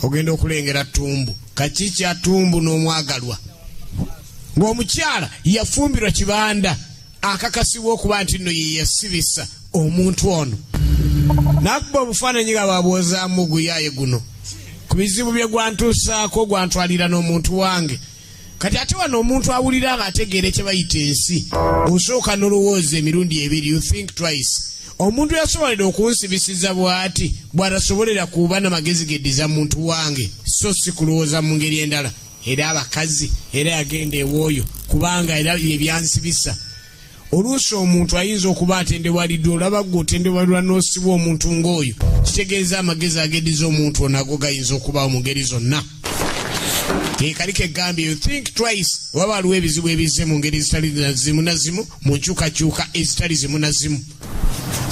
Ogenda okulengera ttumbu. Kakikya, ttumbu n'omwagalwa. Ng'omukyala yafumbirwa kibanda akakasibwa okuba nti nno ye yasibisa omuntu ono. Nakuba obufaananyi nga babwozaamu guyaye guno. Ku bizibu bye gwantuusaako gwantwalira n'omuntu wange. Kati ate wano omuntu awulira ng'ategeera kye bayita ensi. Osooka n'olowooza emirundi ebiri, you think twice. Omuntu yasobolera okunsibisiza bw'ati bw'atasobolera kuba n'amagezi geddiza muntu wange so si kulowooza mu ngeri endala. Era abakazi era yagenda ewooyo kubanga era ebyansibisa. Oluusi omuntu ayinza okuba atendewalidde olaba gwe otendewalirwa n'osibwa omuntu ng'oyo kitegeeza amagezi ageddiza omuntu ono ago gayinza okubaawo mu ngeri zonna. Kaliko egambye you think twice waba waliwo ebizibu ebizze mu ngeri ezitali zimu na zimu mu nkyukakyuka ezitali zimu na zimu.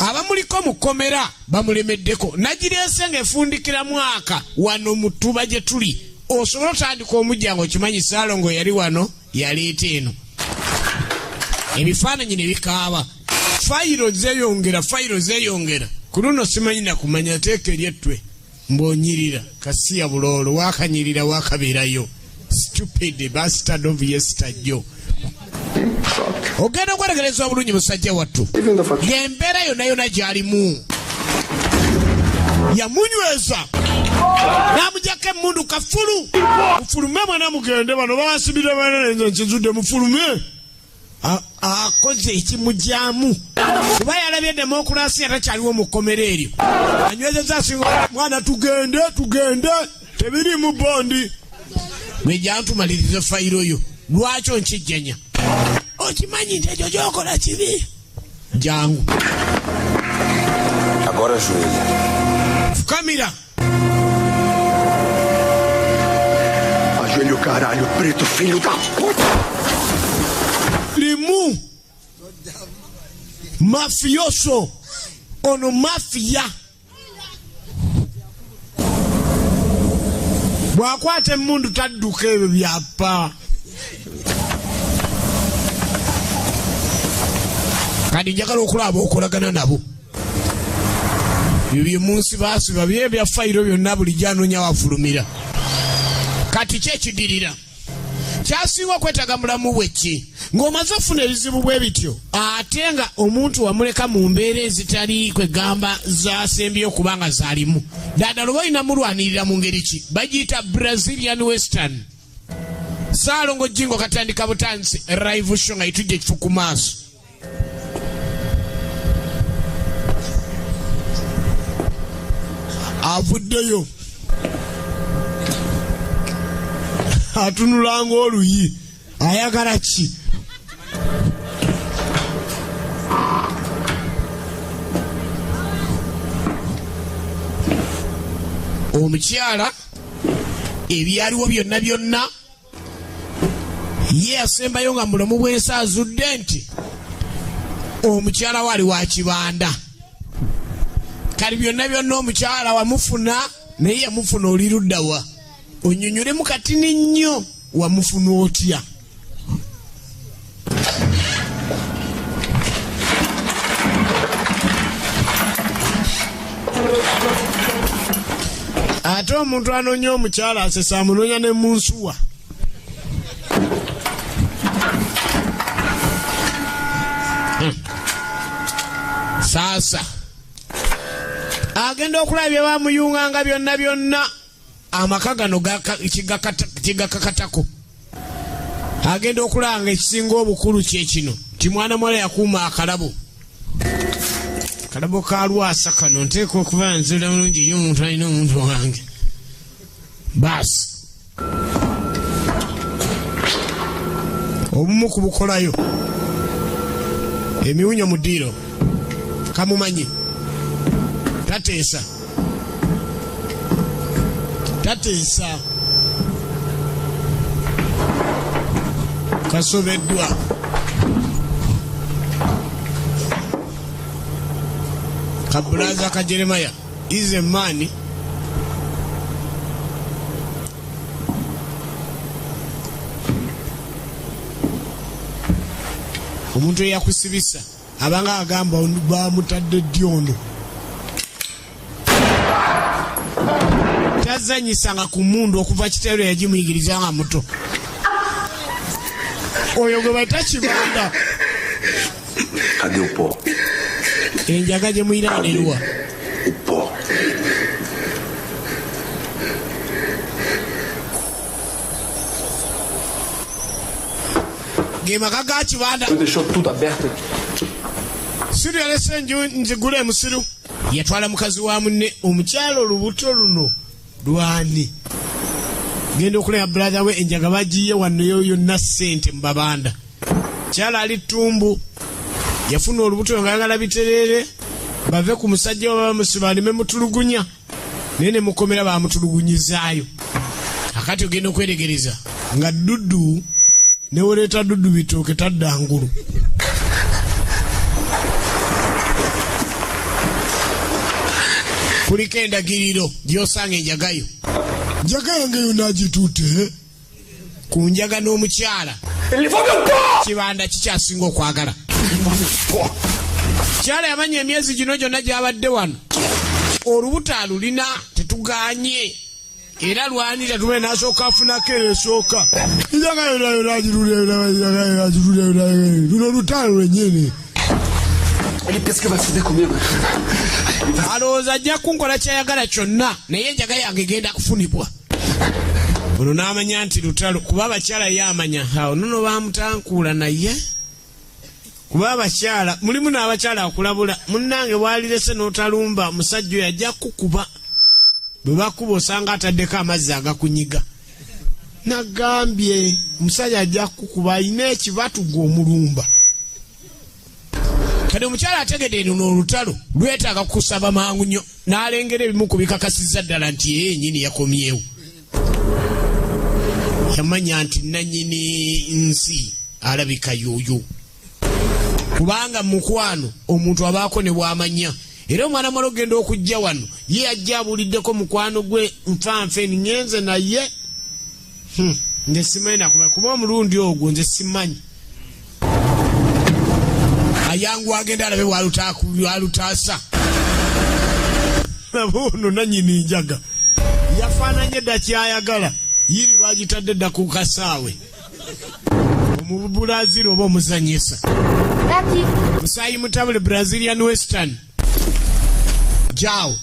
Abamuliko mu kkomera bamulemeddeko nagireese ng'efundikira mwaka wano mu Ttuba gye tuli. Osobola otandika omujja ng'okimanyi Saalongo yali wano yaleeta eno. Ebifaananyi ne bikaaba. Fayiro zeeyongera. Ku luno simanyi na kumanya teeka eryettwe mb'onyirira kasiya buloolo waakanyirira waakabeerayo. Stupid bastard of yesterday. Ogenda okweregereza obulungi musajja wattu. Ng'embeera yonna gy'alimu. Yamunyweza. Namujjako emmundu kafulu. Mufulume mwana mugende bano baasibira banene nkizudde mufulume. Akoze ekimujjaamu. Kuba yalabye demokulasiya takyaliwo mu kkomera eryo. Anywezezza asinga mwana tugende. Tebiri mu bondi. Gwe jantumaliriza fayiro yo. Lwaki onkijjanya? Okimanyi nti ekyo gy'okola kibi. Jangu. Agora ajoelha. Fukamira. Ajoelho, caralho, preto, filho da puta! Limu. Mafioso. Ono mafia. Bwakwata emmundu tadduka ebyo byapa. Kati njagala okulaba okolagana nabo. Bibye munsi basiba bya fayiro byonna buli janonya wafulumira. Kati kyekidirira. Kyasiwa kwetaga mulamu bweki. Ng'omaze ofuna ebizibu bwe bityo. Ate nga omuntu wamuleka mu mbeera ezitali kwegamba zasembyeyo kubanga zaalimu. Ddala lwoyina mulwanirira mu ngeri ki? Bagiyita Brazilian Western. Saalongo Jingo katandika butansi live show nga itujje kifu ku maaso. Avuddeyo. Atunulanga oluyi. Ayagala ki? Omukyala ebyaliwo byonna byonna ye asembayo nga mulomu bwensi azudde nti omukyala wali wa kibanda. Kali byonna byonna omukyala wamufuna naye yamufuna oli luddawa. Onyonyolemu katini nnyo wamufuna otya. Ate omuntu anoonya omukyala asesa amunoonya ne mu nsuwa. Sasa agenda okulabya bamuyunganga byonna byonna amaka gano kigakakatako. Agenda okulanga ekisinga obukulu kyekino ti mwana mwala yakuuma akalabo. Kalabo ka Lwasa kano nteeka okuba nzira mulungi nnyo omuntu alina omuntu wange. Basi obumu kubukolayo emiwunyo mu ddiiro kamumanyi tateesa kasobeddwa. Kabulaza ka Jeremiah is a man omuntu eyakusibisa abanga agamba bamutadde ddyono. Tazanyisanga ku mundu okuva kitero yagimuyigiriza nga muto. Oyo gwe bayita kibanda. Cadê o pó? Enjaga gye muyiraanirwa. O pó. Ge maka ga kibanda. Tu deixou tudo aberto. Siru yalese nzigule musiru. Yatwala mukazi wa munne omukyalo olubuto luno lwani. Genda okulaya brother we enjaga bagiye wano yonna ssente mu babanda. Kyala ali Ttumbu yafuna olubuto nga yagala biterere bave ku musajja w'abamusiba alime mutulugunya nene mukomera bamutulugunyizaayo. Akati ogenda okweregereza nga Dudu ne woleeta Dudu bitooke tadda ngulu. Kuliko endagiriro gy'osanga enjagayo. Njaga yange yonna agituute ku njaga n'omukyala. Kibanda kikyasinga okwagala. Kyala yamanya emyezi gino gyonna gyabadde wano. Olubuto alulina tetuganye. Era lwani tatubale n'asooka afunako esooka. Njaga yonna agirulira luno lutalo lwennyini. Ele pensa que vai se fuder comigo. Alowooza ajja kunkola kyayagala kyonna naye enjaga yange genda kufunibwa. Ono n'amanya nti lutalo kuba abakyala ye amanya awo nono bamutankuula naye kuba abakyala mulimu n'abakyala akulabula munnange bwalirese n'otalumba musajja oyo ajja kukuba bwe bakuba osanga ataddeko amazzi agakunyiga. Nagambye musajja ajja kukuba alina ekibatuga omulumba. Kati omukyala ategedde luno olutalo lwetaaga kukusaba mangu nnyo n'alengera ebimu ku bikakasizza ddala nti ye yennyini yakomyewo. Yamanya nti nannyini nsi alabika yooyo. Kubanga mukwano omuntu abaako ne bw'amanya. Era omwana mwala ogenda okujja wano ye ajja abuuliddeko mukwano gwe nfanfe ngenze naye nze simanyi nakumanya kuba omulundi ogwo nze simanyi. Ayangu agenda alabe walutaasa. Buno nanyini njaga. Yafananye dda kyayagala. Yiri bagitadde dda ku kasaawe. Mu Brazil oba omuzanyisa. Musayi mutabule Brazilian Western. Jao.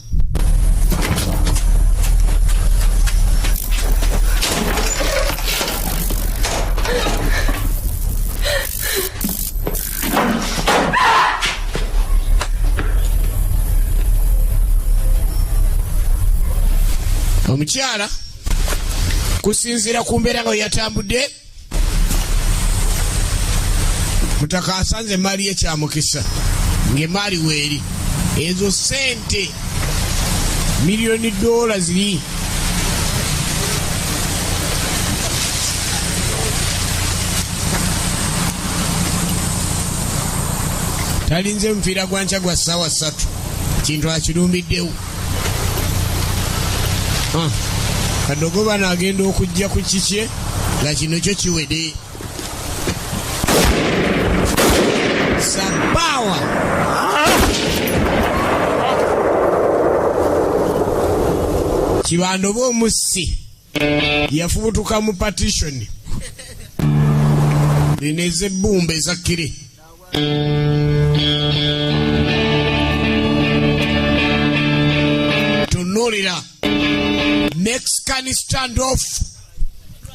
Omukyala kusinziira ku mbeera nga yatambudde mutaka asanze emaali ye kyamukisa ng'emaali weeri ezo sente miliyoni $, ziri talinze mupiira gwa nkya gwa ssaawa 3 kintu akirumbiddewo. Kadogo bano agenda okujja ku kikye nga kino kyo kiwede. Sabawa Kibando b'omussi yafubutuka mu partition lineze ebbumba ezakkire. Tunuulira Mexican standoff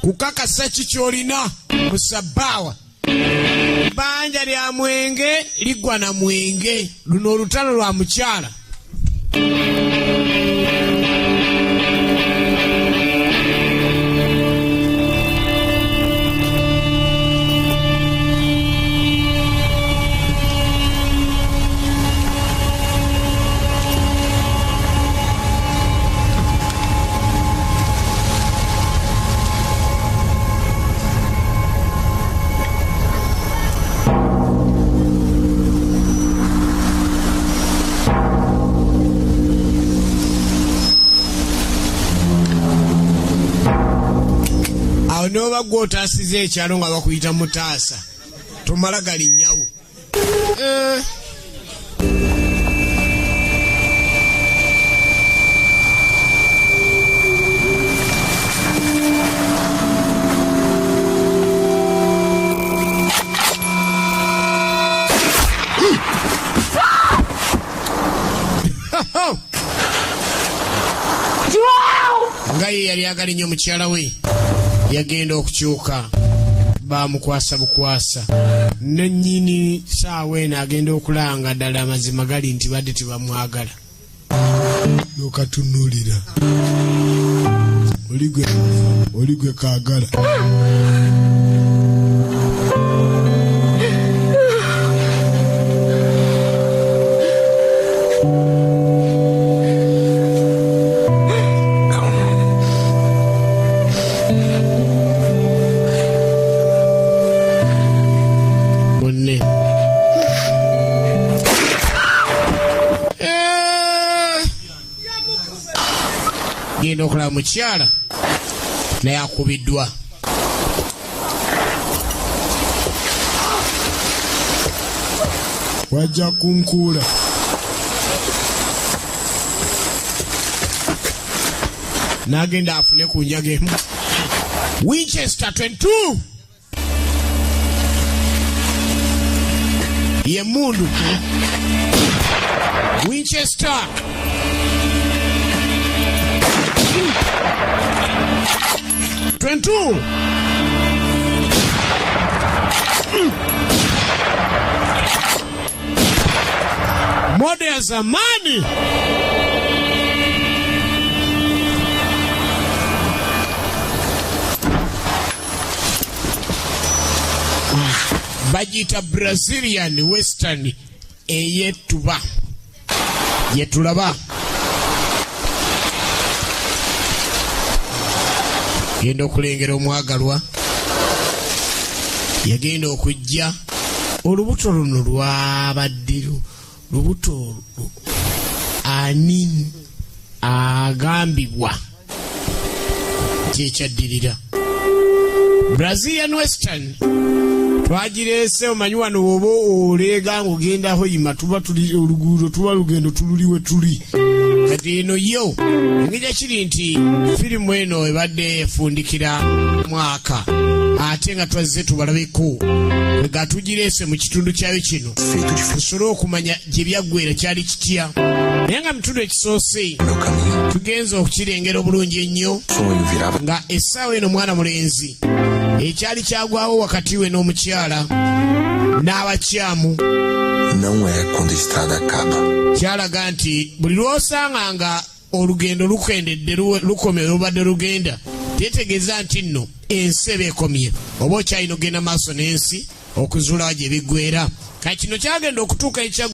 kukakasa kikyolina mu Sabawa. Banja lya mwenge ligwa na mwenge. Luno olutalo lwa mukyala. Noba gw'otaasiza ekyalo nga bakuyita mutaasa tomala galinnyawo. Nga ye yali agalinnye omukyala we yagenda okukyuka bamukwasa bukwasa nennyini saawa eno agenda okulanga ddala amazima gali nti badde tebamwagala. Nokatunuulira oli gwe kaagala. Genda okulaba mukyala naye akubiddwa. Wajja kunkuula. N'agenda afune ku njaga emu. Winchester 22 ye mundu. Winchester moda ya zamani. Bajita Brazilian Western eyetuba yetulaba. Genda okulengera omwagalwa yagenda okujja olubuto luno lwabaddiru lubuto ani agambibwa kyekyaddirira. Brazilian Western twagireese omanyi wano oba oleega ng'ogenda hoyima tuba tuli oluguudo tuba lugendo tululiwe tuli kati eno yo engija kiri nti firimu eno ebadde efundikira mwaka ate nga twazze tubalabeko nga tugireese mu kitundu kyayo kino tusobole okumanya gye byaggwera kyali kitya naye nga mutundu ekisoose tugenza okukirengera obulungi ennyo nga essaawa eno mwana mulenzi ekyali kyagwawo wakati we n'omukyala n'abakyamu kyalaga nti buli lw'osanga nga olugendo lukendedde lukomye lubadde lugenda tetegeeza nti nno ensi eba ekomye oba okyalina ogenda maaso n'ensi okuzuulawo gye biggweera kati kino kyagenda okutuuka ekya